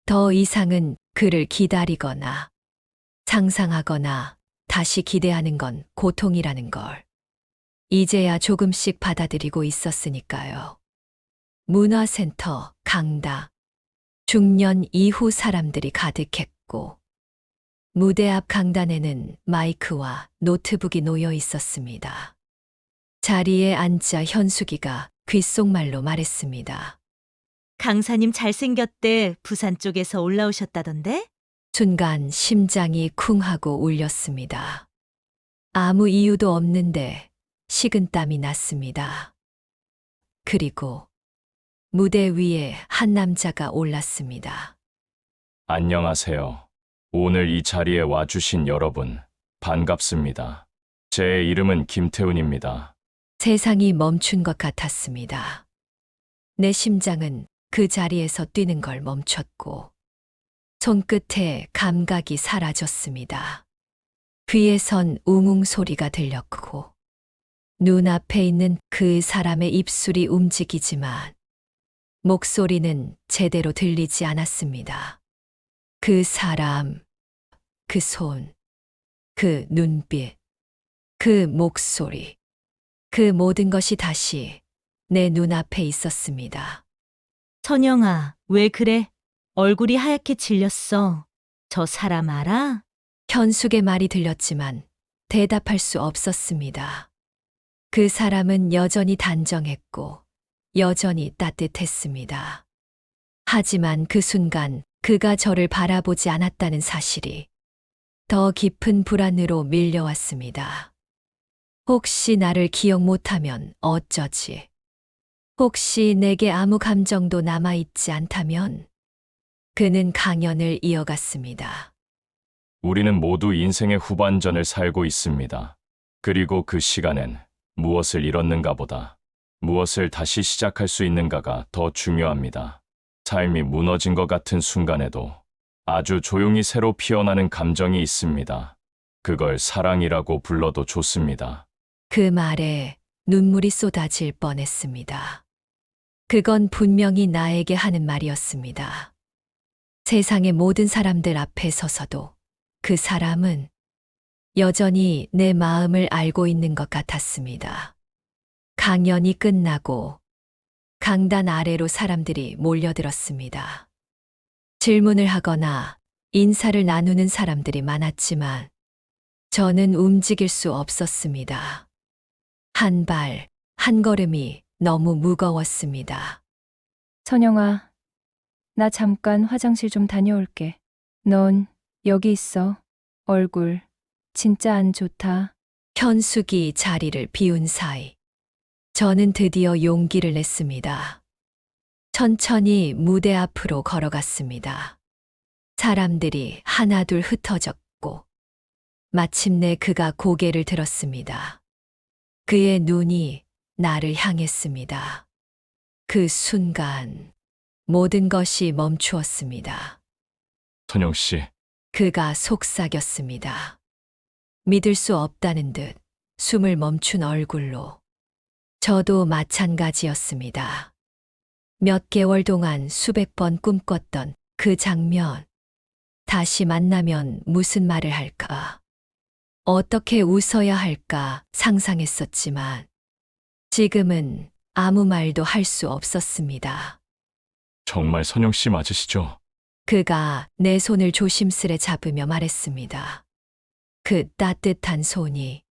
더 이상은 그를 기다리거나 상상하거나 다시 기대하는 건 고통이라는 걸 이제야 조금씩 받아들이고 있었으니까요. 문화센터, 강당, 중년 이후 사람들이 가득했고 무대 앞 강단에는 마이크와 노트북이 놓여 있었습니다. 자리에 앉자 현숙이가 귓속말로 말했습니다. 강사님 잘생겼대. 부산 쪽에서 올라오셨다던데? 순간 심장이 쿵 하고 울렸습니다. 아무 이유도 없는데 식은땀이 났습니다. 그리고 무대 위에 한 남자가 올랐습니다. 안녕하세요. 오늘 이 자리에 와주신 여러분, 반갑습니다. 제 이름은 김태훈입니다. 세상이 멈춘 것 같았습니다. 내 심장은 그 자리에서 뛰는 걸 멈췄고 손끝에 감각이 사라졌습니다. 귀에선 웅웅 소리가 들렸고 눈앞에 있는 그 사람의 입술이 움직이지만 목소리는 제대로 들리지 않았습니다. 그 사람, 그 손, 그 눈빛, 그 목소리, 그 모든 것이 다시 내 눈앞에 있었습니다. 선영아, 왜 그래? 얼굴이 하얗게 질렸어. 저 사람 알아? 현숙의 말이 들렸지만 대답할 수 없었습니다. 그 사람은 여전히 단정했고 여전히 따뜻했습니다. 하지만 그 순간 그가 저를 바라보지 않았다는 사실이 더 깊은 불안으로 밀려왔습니다. 혹시 나를 기억 못하면 어쩌지? 혹시 내게 아무 감정도 남아있지 않다면? 그는 강연을 이어갔습니다. 우리는 모두 인생의 후반전을 살고 있습니다. 그리고 그 시간엔 무엇을 잃었는가 보다 무엇을 다시 시작할 수 있는가가 더 중요합니다. 삶이 무너진 것 같은 순간에도 아주 조용히 새로 피어나는 감정이 있습니다. 그걸 사랑이라고 불러도 좋습니다. 그 말에 눈물이 쏟아질 뻔했습니다. 그건 분명히 나에게 하는 말이었습니다. 세상의 모든 사람들 앞에 서서도 그 사람은 여전히 내 마음을 알고 있는 것 같았습니다. 강연이 끝나고 강단 아래로 사람들이 몰려들었습니다. 질문을 하거나 인사를 나누는 사람들이 많았지만 저는 움직일 수 없었습니다. 한 발, 한 걸음이 너무 무거웠습니다. 선영아, 나 잠깐 화장실 좀 다녀올게. 넌 여기 있어. 얼굴 진짜 안 좋다. 현숙이 자리를 비운 사이 저는 드디어 용기를 냈습니다. 천천히 무대 앞으로 걸어갔습니다. 사람들이 하나둘 흩어졌고 마침내 그가 고개를 들었습니다. 그의 눈이 나를 향했습니다. 그 순간 모든 것이 멈추었습니다. 선영 씨, 그가 속삭였습니다. 믿을 수 없다는 듯 숨을 멈춘 얼굴로. 저도 마찬가지였습니다. 몇 개월 동안 수백 번 꿈꿨던 그 장면. 다시 만나면 무슨 말을 할까? 어떻게 웃어야 할까 상상했었지만 지금은 아무 말도 할 수 없었습니다. 정말 선영 씨 맞으시죠? 그가 내 손을 조심스레 잡으며 말했습니다. 그 따뜻한 손이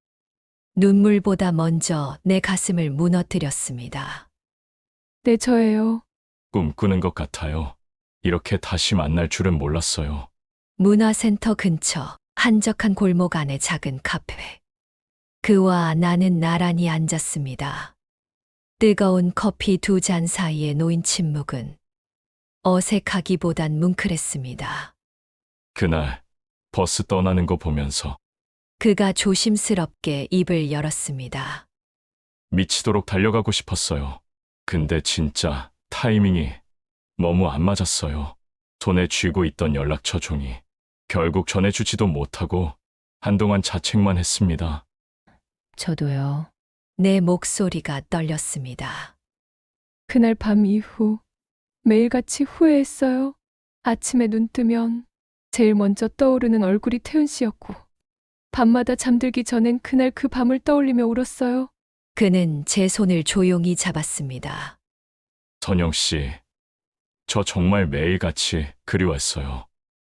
눈물보다 먼저 내 가슴을 무너뜨렸습니다. 네, 저예요. 꿈꾸는 것 같아요. 이렇게 다시 만날 줄은 몰랐어요. 문화센터 근처 한적한 골목 안의 작은 카페. 그와 나는 나란히 앉았습니다. 뜨거운 커피 두 잔 사이에 놓인 침묵은 어색하기보단 뭉클했습니다. 그날 버스 떠나는 거 보면서 그가 조심스럽게 입을 열었습니다. 미치도록 달려가고 싶었어요. 근데 진짜 타이밍이 너무 안 맞았어요. 손에 쥐고 있던 연락처 종이 결국 전해주지도 못하고 한동안 자책만 했습니다. 저도요. 내 목소리가 떨렸습니다. 그날 밤 이후 매일같이 후회했어요. 아침에 눈 뜨면 제일 먼저 떠오르는 얼굴이 태훈 씨였고, 밤마다 잠들기 전엔 그날 그 밤을 떠올리며 울었어요. 그는 제 손을 조용히 잡았습니다. 선영 씨, 저 정말 매일같이 그리웠어요.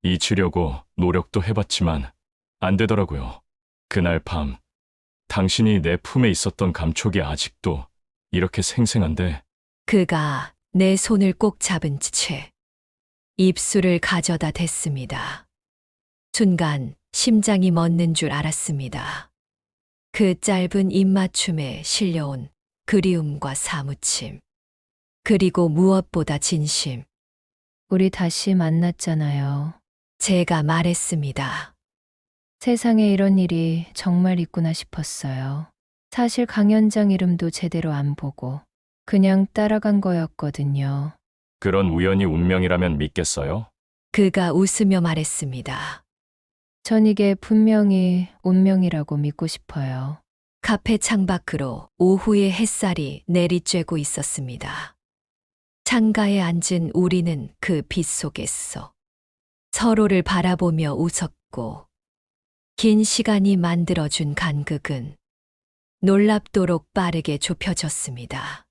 잊으려고 노력도 해봤지만 안 되더라고요. 그날 밤 당신이 내 품에 있었던 감촉이 아직도 이렇게 생생한데 그가 내 손을 꼭 잡은 채 입술을 가져다 댔습니다. 순간 심장이 멎는 줄 알았습니다. 그 짧은 입맞춤에 실려온 그리움과 사무침, 그리고 무엇보다 진심. 우리 다시 만났잖아요. 제가 말했습니다. 세상에 이런 일이 정말 있구나 싶었어요. 사실 강연장 이름도 제대로 안 보고 그냥 따라간 거였거든요. 그런 우연이 운명이라면 믿겠어요? 그가 웃으며 말했습니다. 전 이게 분명히 운명이라고 믿고 싶어요. 카페 창밖으로 오후의 햇살이 내리쬐고 있었습니다. 창가에 앉은 우리는 그 빛 속에서 서로를 바라보며 웃었고, 긴 시간이 만들어준 간극은 놀랍도록 빠르게 좁혀졌습니다.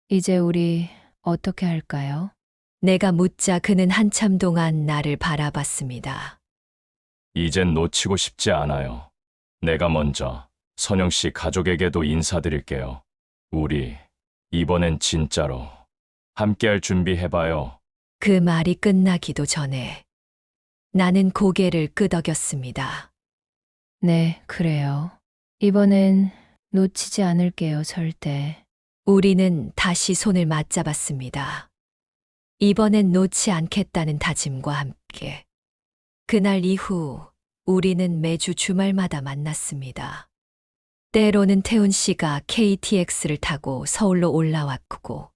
이제 우리 어떻게 할까요? 내가 묻자 그는 한참 동안 나를 바라봤습니다. 이젠 놓치고 싶지 않아요. 내가 먼저 선영 씨 가족에게도 인사드릴게요. 우리 이번엔 진짜로 함께할 준비해봐요. 그 말이 끝나기도 전에 나는 고개를 끄덕였습니다. 네, 그래요. 이번엔 놓치지 않을게요, 절대. 우리는 다시 손을 맞잡았습니다. 이번엔 놓지 않겠다는 다짐과 함께. 그날 이후 우리는 매주 주말마다 만났습니다. 때로는 태훈 씨가 KTX를 타고 서울로 올라왔고,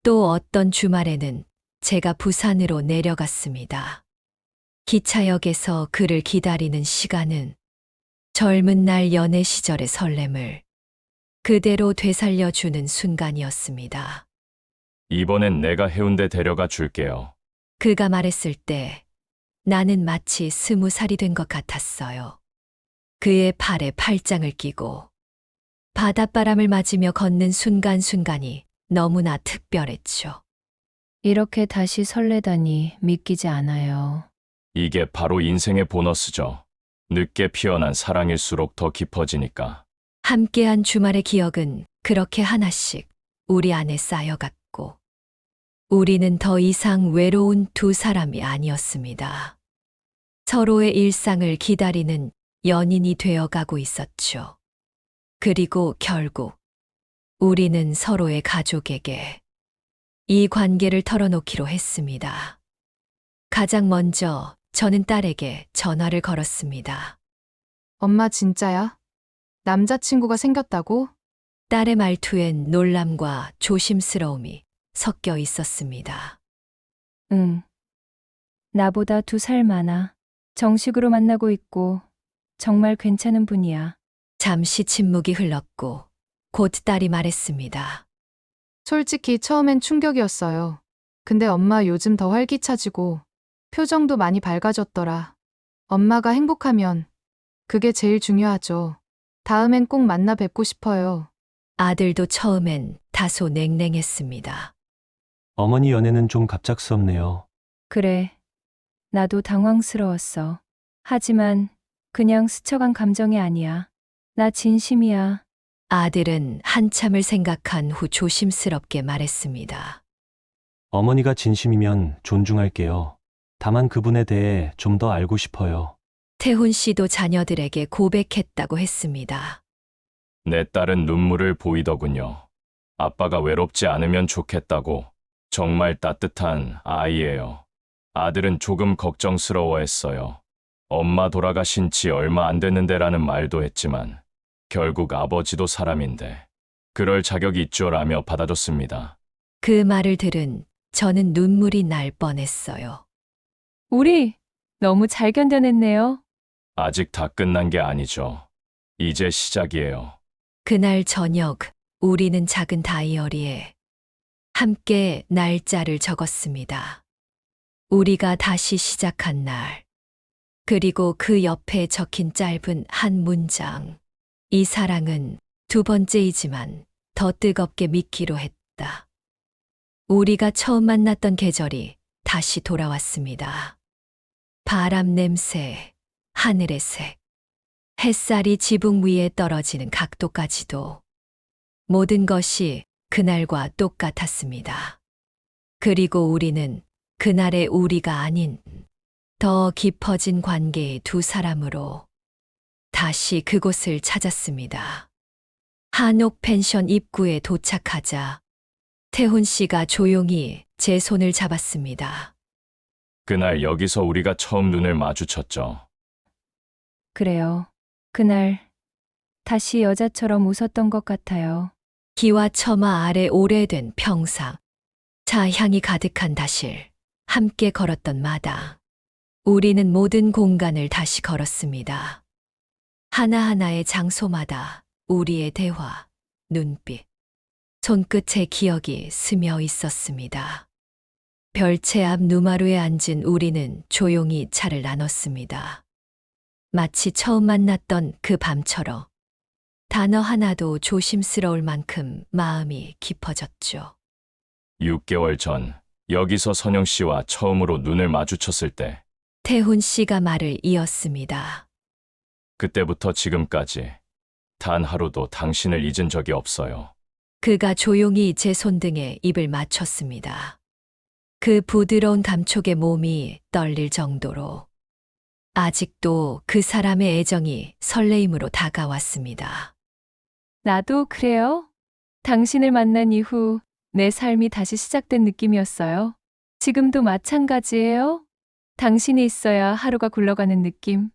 또 어떤 주말에는 제가 부산으로 내려갔습니다. 기차역에서 그를 기다리는 시간은 젊은 날 연애 시절의 설렘을 그대로 되살려주는 순간이었습니다. 이번엔 내가 해운대 데려가 줄게요. 그가 말했을 때 나는 마치 20살이 된 것 같았어요. 그의 팔에 팔짱을 끼고 바닷바람을 맞으며 걷는 순간순간이 너무나 특별했죠. 이렇게 다시 설레다니 믿기지 않아요. 이게 바로 인생의 보너스죠. 늦게 피어난 사랑일수록 더 깊어지니까. 함께한 주말의 기억은 그렇게 하나씩 우리 안에 쌓여갔고, 우리는 더 이상 외로운 두 사람이 아니었습니다. 서로의 일상을 기다리는 연인이 되어가고 있었죠. 그리고 결국 우리는 서로의 가족에게 이 관계를 털어놓기로 했습니다. 가장 먼저 저는 딸에게 전화를 걸었습니다. 엄마 진짜야? 남자친구가 생겼다고? 딸의 말투엔 놀람과 조심스러움이 섞여 있었습니다. 응. 나보다 2살 많아. 정식으로 만나고 있고 정말 괜찮은 분이야. 잠시 침묵이 흘렀고 곧 딸이 말했습니다. 솔직히 처음엔 충격이었어요. 근데 엄마 요즘 더 활기차지고 표정도 많이 밝아졌더라. 엄마가 행복하면 그게 제일 중요하죠. 다음엔 꼭 만나 뵙고 싶어요. 아들도 처음엔 다소 냉랭했습니다. 어머니 연애는 좀 갑작스럽네요. 그래. 나도 당황스러웠어. 하지만 그냥 스쳐간 감정이 아니야. 나 진심이야. 아들은 한참을 생각한 후 조심스럽게 말했습니다. 어머니가 진심이면 존중할게요. 다만 그분에 대해 좀 더 알고 싶어요. 태훈 씨도 자녀들에게 고백했다고 했습니다. 내 딸은 눈물을 보이더군요. 아빠가 외롭지 않으면 좋겠다고. 정말 따뜻한 아이예요. 아들은 조금 걱정스러워했어요. 엄마 돌아가신 지 얼마 안 됐는데라는 말도 했지만 결국 아버지도 사람인데 그럴 자격이 있죠라며 받아줬습니다. 그 말을 들은 저는 눈물이 날 뻔했어요. 우리 너무 잘 견뎌냈네요. 아직 다 끝난 게 아니죠. 이제 시작이에요. 그날 저녁 우리는 작은 다이어리에 함께 날짜를 적었습니다. 우리가 다시 시작한 날. 그리고 그 옆에 적힌 짧은 한 문장. 이 사랑은 두 번째이지만 더 뜨겁게 믿기로 했다. 우리가 처음 만났던 계절이 다시 돌아왔습니다. 바람 냄새, 하늘의 색, 햇살이 지붕 위에 떨어지는 각도까지도 모든 것이 그날과 똑같았습니다. 그리고 우리는 그날의 우리가 아닌 더 깊어진 관계의 두 사람으로 다시 그곳을 찾았습니다. 한옥 펜션 입구에 도착하자 태훈 씨가 조용히 제 손을 잡았습니다. 그날 여기서 우리가 처음 눈을 마주쳤죠. 그래요. 그날 다시 여자처럼 웃었던 것 같아요. 기와 처마 아래 오래된 평상, 차 향이 가득한 다실, 함께 걸었던 마당. 우리는 모든 공간을 다시 걸었습니다. 하나하나의 장소마다 우리의 대화, 눈빛, 손끝의 기억이 스며 있었습니다. 별채 앞 누마루에 앉은 우리는 조용히 차를 나눴습니다. 마치 처음 만났던 그 밤처럼 단어 하나도 조심스러울 만큼 마음이 깊어졌죠. 6개월 전 여기서 선영 씨와 처음으로 눈을 마주쳤을 때 태훈 씨가 말을 이었습니다. 그때부터 지금까지 단 하루도 당신을 잊은 적이 없어요. 그가 조용히 제 손등에 입을 맞췄습니다. 그 부드러운 감촉에 몸이 떨릴 정도로 아직도 그 사람의 애정이 설레임으로 다가왔습니다. 나도 그래요. 당신을 만난 이후 내 삶이 다시 시작된 느낌이었어요. 지금도 마찬가지예요. 당신이 있어야 하루가 굴러가는 느낌.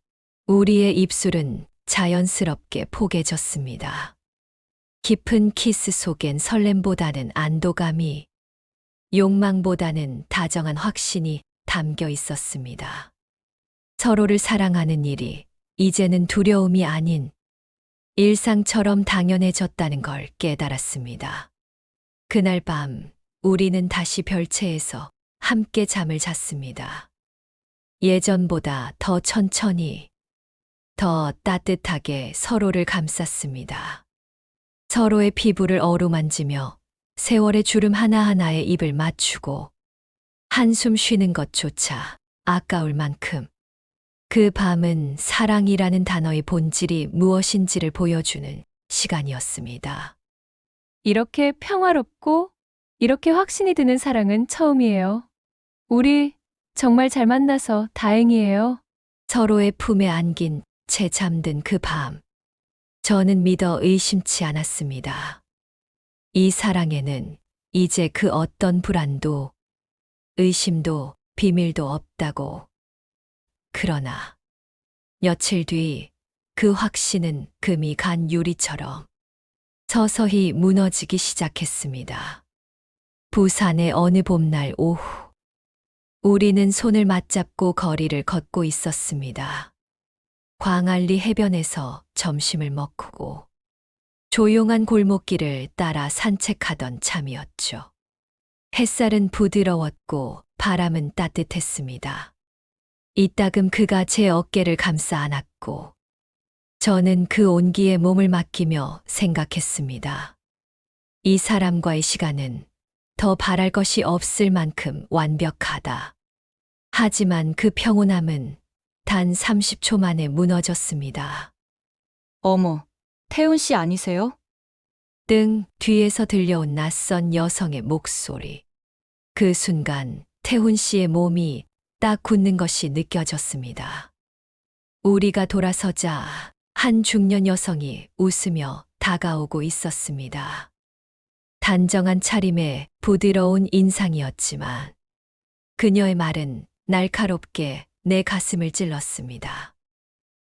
우리의 입술은 자연스럽게 포개졌습니다. 깊은 키스 속엔 설렘보다는 안도감이, 욕망보다는 다정한 확신이 담겨 있었습니다. 서로를 사랑하는 일이 이제는 두려움이 아닌 일상처럼 당연해졌다는 걸 깨달았습니다. 그날 밤 우리는 다시 별채에서 함께 잠을 잤습니다. 예전보다 더 천천히, 더 따뜻하게 서로를 감쌌습니다. 서로의 피부를 어루만지며 세월의 주름 하나하나에 입을 맞추고 한숨 쉬는 것조차 아까울 만큼 그 밤은 사랑이라는 단어의 본질이 무엇인지를 보여주는 시간이었습니다. 이렇게 평화롭고 이렇게 확신이 드는 사랑은 처음이에요. 우리 정말 잘 만나서 다행이에요. 서로의 품에 안긴 채 잠든 그 밤, 저는 믿어 의심치 않았습니다. 이 사랑에는 이제 그 어떤 불안도, 의심도, 비밀도 없다고. 그러나 며칠 뒤 그 확신은 금이 간 유리처럼 서서히 무너지기 시작했습니다. 부산의 어느 봄날 오후, 우리는 손을 맞잡고 거리를 걷고 있었습니다. 광안리 해변에서 점심을 먹고 조용한 골목길을 따라 산책하던 참이었죠. 햇살은 부드러웠고 바람은 따뜻했습니다. 이따금 그가 제 어깨를 감싸 안았고 저는 그 온기에 몸을 맡기며 생각했습니다. 이 사람과의 시간은 더 바랄 것이 없을 만큼 완벽하다. 하지만 그 평온함은 단 30초 만에 무너졌습니다. 어머, 태훈 씨 아니세요? 등 뒤에서 들려온 낯선 여성의 목소리. 그 순간 태훈 씨의 몸이 딱 굳는 것이 느껴졌습니다. 우리가 돌아서자 한 중년 여성이 웃으며 다가오고 있었습니다. 단정한 차림에 부드러운 인상이었지만 그녀의 말은 날카롭게 내 가슴을 찔렀습니다.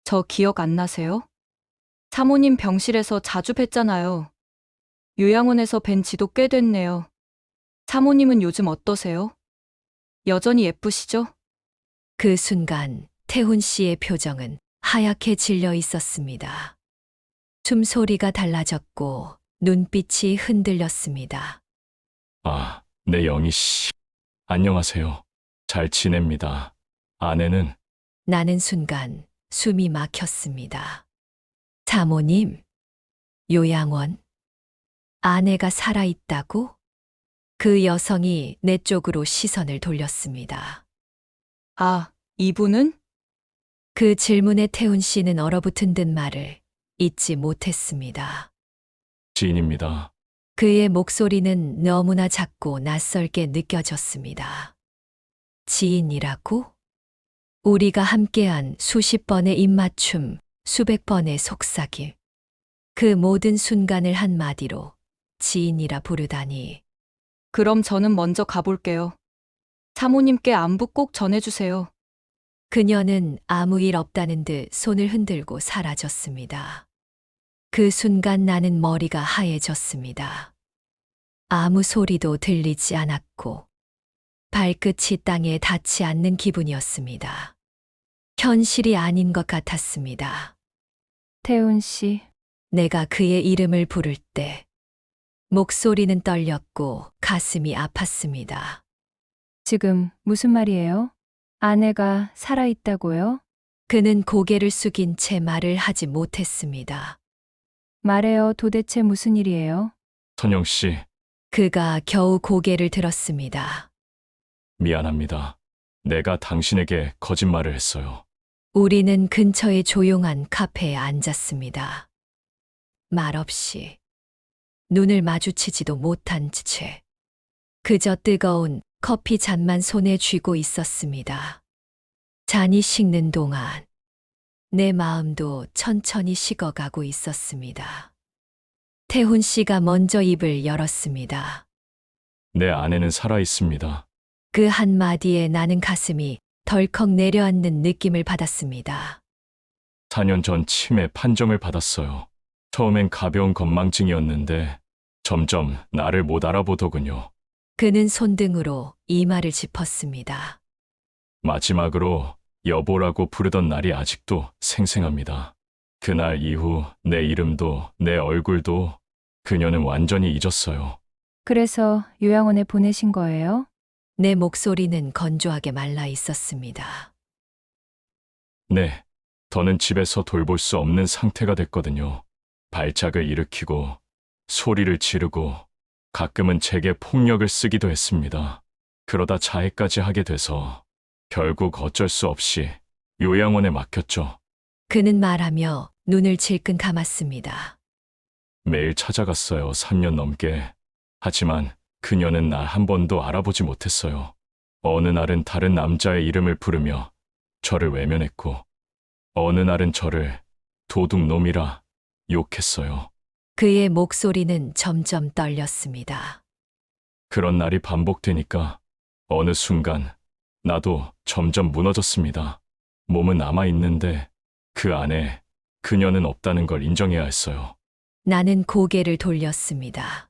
저 기억 안 나세요? 사모님 병실에서 자주 뵀잖아요. 요양원에서 뵌 지도 꽤 됐네요. 사모님은 요즘 어떠세요? 여전히 예쁘시죠? 그 순간 태훈 씨의 표정은 하얗게 질려 있었습니다. 숨소리가 달라졌고 눈빛이 흔들렸습니다. 아, 네, 영희 씨. 안녕하세요. 잘 지냅니다. 아내는 나는 순간 숨이 막혔습니다. 사모님, 요양원, 아내가 살아있다고? 그 여성이 내 쪽으로 시선을 돌렸습니다. 아, 이분은? 그 질문에 태훈 씨는 얼어붙은 듯 말을 잊지 못했습니다. 지인입니다. 그의 목소리는 너무나 작고 낯설게 느껴졌습니다. 지인이라고? 우리가 함께한 수십 번의 입맞춤, 수백 번의 속삭임. 그 모든 순간을 한마디로 지인이라 부르다니. 그럼 저는 먼저 가볼게요. 사모님께 안부 꼭 전해주세요. 그녀는 아무 일 없다는 듯 손을 흔들고 사라졌습니다. 그 순간 나는 머리가 하얘졌습니다. 아무 소리도 들리지 않았고 발끝이 땅에 닿지 않는 기분이었습니다. 현실이 아닌 것 같았습니다. 태훈 씨, 내가 그의 이름을 부를 때 목소리는 떨렸고 가슴이 아팠습니다. 지금 무슨 말이에요? 아내가 살아있다고요? 그는 고개를 숙인 채 말을 하지 못했습니다. 말해요. 도대체 무슨 일이에요? 선영 씨, 그가 겨우 고개를 들었습니다. 미안합니다. 내가 당신에게 거짓말을 했어요. 우리는 근처의 조용한 카페에 앉았습니다. 말없이 눈을 마주치지도 못한 채 그저 뜨거운 커피 잔만 손에 쥐고 있었습니다. 잔이 식는 동안 내 마음도 천천히 식어가고 있었습니다. 태훈 씨가 먼저 입을 열었습니다. 내 아내는 살아있습니다. 그 한마디에 나는 가슴이 덜컥 내려앉는 느낌을 받았습니다. 4년 전 치매 판정을 받았어요. 처음엔 가벼운 건망증이었는데 점점 나를 못 알아보더군요. 그는 손등으로 이마를 짚었습니다. 마지막으로 여보라고 부르던 날이 아직도 생생합니다. 그날 이후 내 이름도 내 얼굴도 그녀는 완전히 잊었어요. 그래서 요양원에 보내신 거예요? 내 목소리는 건조하게 말라 있었습니다. 네, 더는 집에서 돌볼 수 없는 상태가 됐거든요. 발작을 일으키고 소리를 지르고 가끔은 제게 폭력을 쓰기도 했습니다. 그러다 자해까지 하게 돼서 결국 어쩔 수 없이 요양원에 맡겼죠. 그는 말하며 눈을 질끈 감았습니다. 매일 찾아갔어요, 3년 넘게. 하지만 그녀는 날 한 번도 알아보지 못했어요. 어느 날은 다른 남자의 이름을 부르며 저를 외면했고, 어느 날은 저를 도둑놈이라 욕했어요. 그의 목소리는 점점 떨렸습니다. 그런 날이 반복되니까 어느 순간 나도 점점 무너졌습니다. 몸은 남아있는데 그 안에 그녀는 없다는 걸 인정해야 했어요. 나는 고개를 돌렸습니다.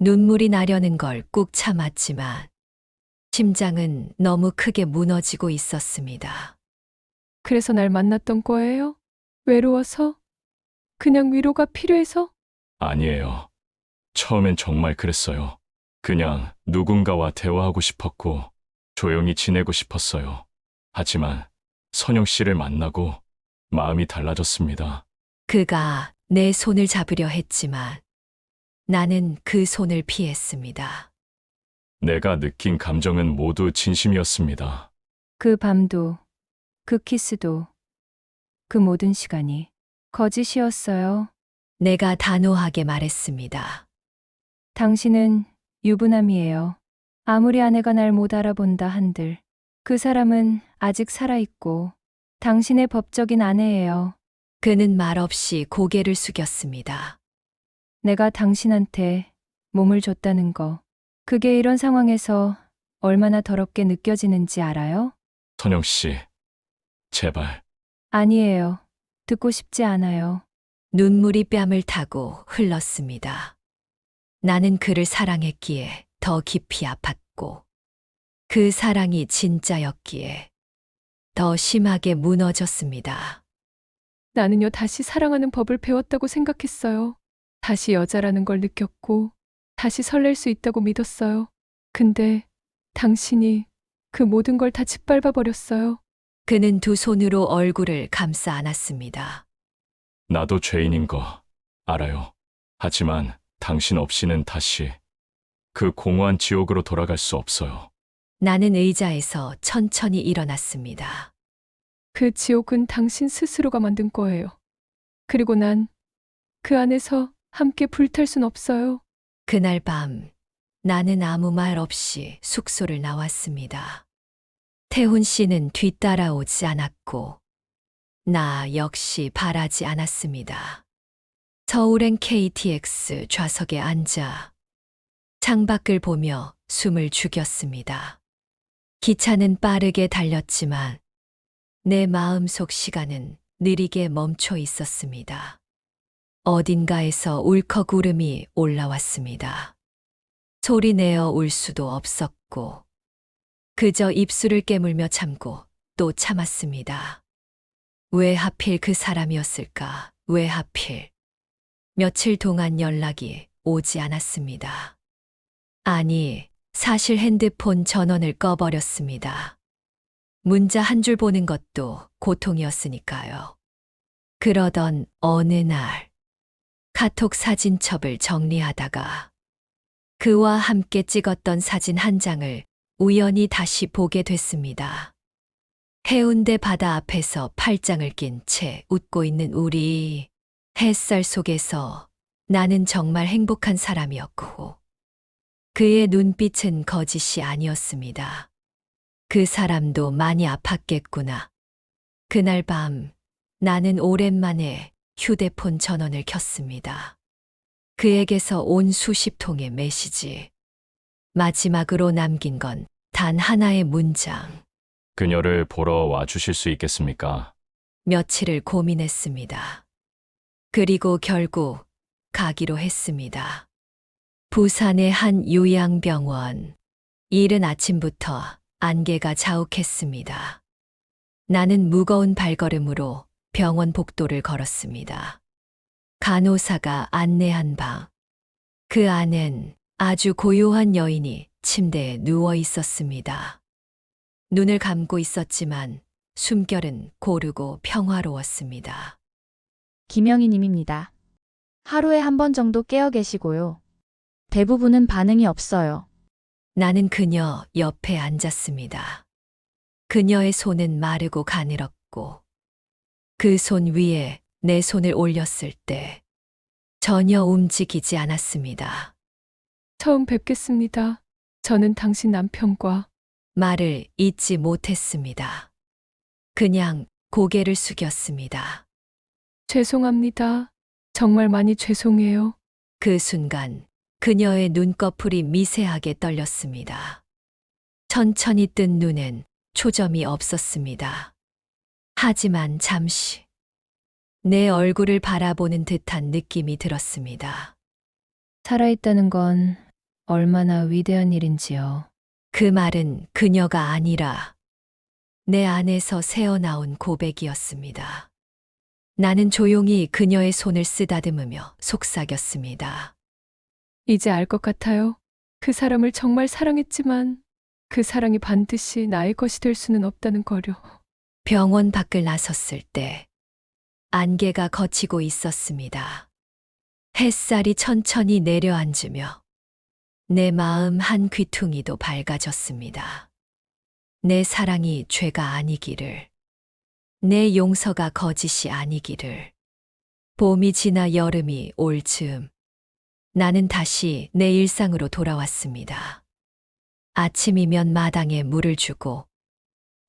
눈물이 나려는 걸 꾹 참았지만 심장은 너무 크게 무너지고 있었습니다. 그래서 날 만났던 거예요? 외로워서? 그냥 위로가 필요해서? 아니에요. 처음엔 정말 그랬어요. 그냥 누군가와 대화하고 싶었고 조용히 지내고 싶었어요. 하지만 선영 씨를 만나고 마음이 달라졌습니다. 그가 내 손을 잡으려 했지만 나는 그 손을 피했습니다. 내가 느낀 감정은 모두 진심이었습니다. 그 밤도, 그 키스도, 그 모든 시간이 거짓이었어요. 내가 단호하게 말했습니다. 당신은 유부남이에요. 아무리 아내가 날 못 알아본다 한들 그 사람은 아직 살아있고 당신의 법적인 아내예요. 그는 말없이 고개를 숙였습니다. 내가 당신한테 몸을 줬다는 거. 그게 이런 상황에서 얼마나 더럽게 느껴지는지 알아요? 선영 씨, 제발. 아니에요. 듣고 싶지 않아요. 눈물이 뺨을 타고 흘렀습니다. 나는 그를 사랑했기에 더 깊이 아팠고, 그 사랑이 진짜였기에 더 심하게 무너졌습니다. 나는요, 다시 사랑하는 법을 배웠다고 생각했어요. 다시 여자라는 걸 느꼈고, 다시 설렐 수 있다고 믿었어요. 근데 당신이 그 모든 걸 다 짓밟아 버렸어요. 그는 두 손으로 얼굴을 감싸 안았습니다. 나도 죄인인 거 알아요. 하지만 당신 없이는 다시 그 공허한 지옥으로 돌아갈 수 없어요. 나는 의자에서 천천히 일어났습니다. 그 지옥은 당신 스스로가 만든 거예요. 그리고 난 그 안에서 함께 불탈 순 없어요. 그날 밤 나는 아무 말 없이 숙소를 나왔습니다. 태훈 씨는 뒤따라오지 않았고 나 역시 바라지 않았습니다. 서울행 KTX 좌석에 앉아 창밖을 보며 숨을 죽였습니다. 기차는 빠르게 달렸지만 내 마음속 시간은 느리게 멈춰 있었습니다. 어딘가에서 울컥 울음이 올라왔습니다. 소리내어 울 수도 없었고 그저 입술을 깨물며 참고 또 참았습니다. 왜 하필 그 사람이었을까? 왜 하필? 며칠 동안 연락이 오지 않았습니다. 아니, 사실 핸드폰 전원을 꺼버렸습니다. 문자 한 줄 보는 것도 고통이었으니까요. 그러던 어느 날, 카톡 사진첩을 정리하다가 그와 함께 찍었던 사진 한 장을 우연히 다시 보게 됐습니다. 해운대 바다 앞에서 팔짱을 낀 채 웃고 있는 우리. 햇살 속에서 나는 정말 행복한 사람이었고 그의 눈빛은 거짓이 아니었습니다. 그 사람도 많이 아팠겠구나. 그날 밤 나는 오랜만에 휴대폰 전원을 켰습니다. 그에게서 온 수십 통의 메시지. 마지막으로 남긴 건 단 하나의 문장. 그녀를 보러 와주실 수 있겠습니까? 며칠을 고민했습니다. 그리고 결국 가기로 했습니다. 부산의 한 요양병원. 이른 아침부터 안개가 자욱했습니다. 나는 무거운 발걸음으로 병원 복도를 걸었습니다. 간호사가 안내한 방. 그 안엔 아주 고요한 여인이 침대에 누워 있었습니다. 눈을 감고 있었지만 숨결은 고르고 평화로웠습니다. 김영희님입니다. 하루에 한 번 정도 깨어 계시고요. 대부분은 반응이 없어요. 나는 그녀 옆에 앉았습니다. 그녀의 손은 마르고 가늘었고 그 손 위에 내 손을 올렸을 때 전혀 움직이지 않았습니다. 처음 뵙겠습니다. 저는 당신 남편과 말을 잇지 못했습니다. 그냥 고개를 숙였습니다. 죄송합니다. 정말 많이 죄송해요. 그 순간 그녀의 눈꺼풀이 미세하게 떨렸습니다. 천천히 뜬 눈엔 초점이 없었습니다. 하지만 잠시 내 얼굴을 바라보는 듯한 느낌이 들었습니다. 살아있다는 건 얼마나 위대한 일인지요. 그 말은 그녀가 아니라 내 안에서 새어나온 고백이었습니다. 나는 조용히 그녀의 손을 쓰다듬으며 속삭였습니다. 이제 알 것 같아요. 그 사람을 정말 사랑했지만 그 사랑이 반드시 나의 것이 될 수는 없다는 거려. 병원 밖을 나섰을 때 안개가 걷히고 있었습니다. 햇살이 천천히 내려앉으며 내 마음 한 귀퉁이도 밝아졌습니다. 내 사랑이 죄가 아니기를, 내 용서가 거짓이 아니기를. 봄이 지나 여름이 올 즈음 나는 다시 내 일상으로 돌아왔습니다. 아침이면 마당에 물을 주고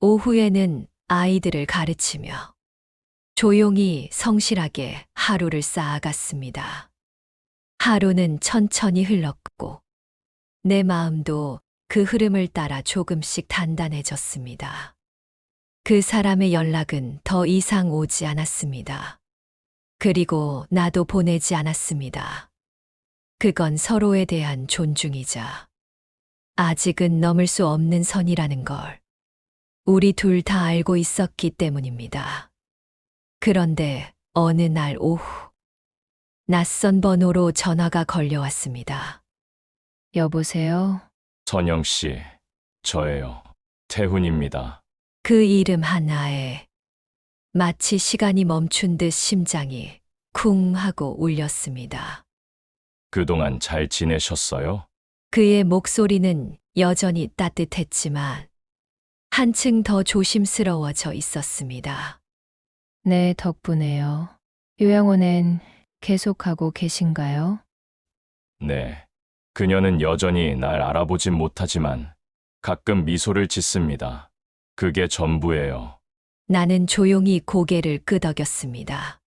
오후에는 아이들을 가르치며 조용히 성실하게 하루를 쌓아갔습니다. 하루는 천천히 흘렀고, 내 마음도 그 흐름을 따라 조금씩 단단해졌습니다. 그 사람의 연락은 더 이상 오지 않았습니다. 그리고 나도 보내지 않았습니다. 그건 서로에 대한 존중이자 아직은 넘을 수 없는 선이라는 걸 우리 둘 다 알고 있었기 때문입니다. 그런데 어느 날 오후, 낯선 번호로 전화가 걸려왔습니다. 여보세요? 선영 씨, 저예요. 태훈입니다. 그 이름 하나에 마치 시간이 멈춘 듯 심장이 쿵 하고 울렸습니다. 그동안 잘 지내셨어요? 그의 목소리는 여전히 따뜻했지만 한층 더 조심스러워져 있었습니다. 네, 덕분에요. 요양원엔 계속하고 계신가요? 네. 그녀는 여전히 날 알아보진 못하지만 가끔 미소를 짓습니다. 그게 전부예요. 나는 조용히 고개를 끄덕였습니다.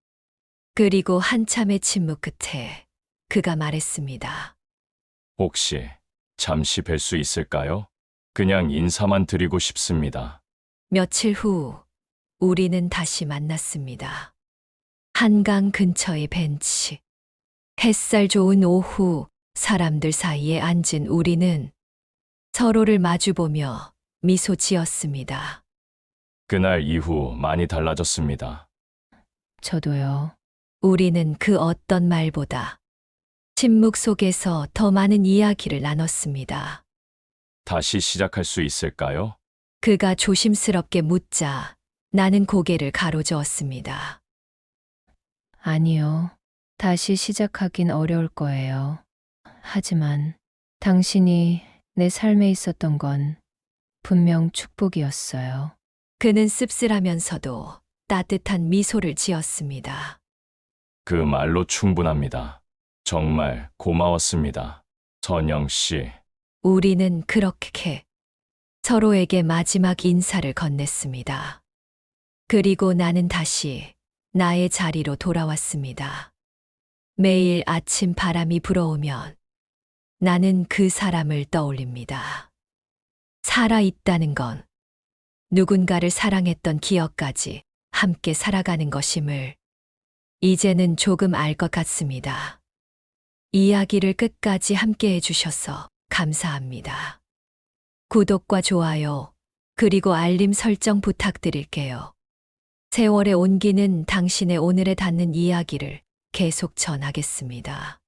그리고 한참의 침묵 끝에 그가 말했습니다. 혹시 잠시 뵐 수 있을까요? 그냥 인사만 드리고 싶습니다. 며칠 후 우리는 다시 만났습니다. 한강 근처의 벤치. 햇살 좋은 오후 사람들 사이에 앉은 우리는 서로를 마주보며 미소 지었습니다. 그날 이후 많이 달라졌습니다. 저도요. 우리는 그 어떤 말보다 침묵 속에서 더 많은 이야기를 나눴습니다. 다시 시작할 수 있을까요? 그가 조심스럽게 묻자 나는 고개를 가로저었습니다. 아니요. 다시 시작하긴 어려울 거예요. 하지만 당신이 내 삶에 있었던 건 분명 축복이었어요. 그는 씁쓸하면서도 따뜻한 미소를 지었습니다. 그 말로 충분합니다. 정말 고마웠습니다. 선영 씨. 우리는 그렇게 서로에게 마지막 인사를 건넸습니다. 그리고 나는 다시 나의 자리로 돌아왔습니다. 매일 아침 바람이 불어오면 나는 그 사람을 떠올립니다. 살아있다는 건 누군가를 사랑했던 기억까지 함께 살아가는 것임을 이제는 조금 알 것 같습니다. 이야기를 끝까지 함께 해주셔서 감사합니다. 구독과 좋아요, 그리고 알림 설정 부탁드릴게요. 세월의 온기는 당신의 오늘에 닿는 이야기를 계속 전하겠습니다.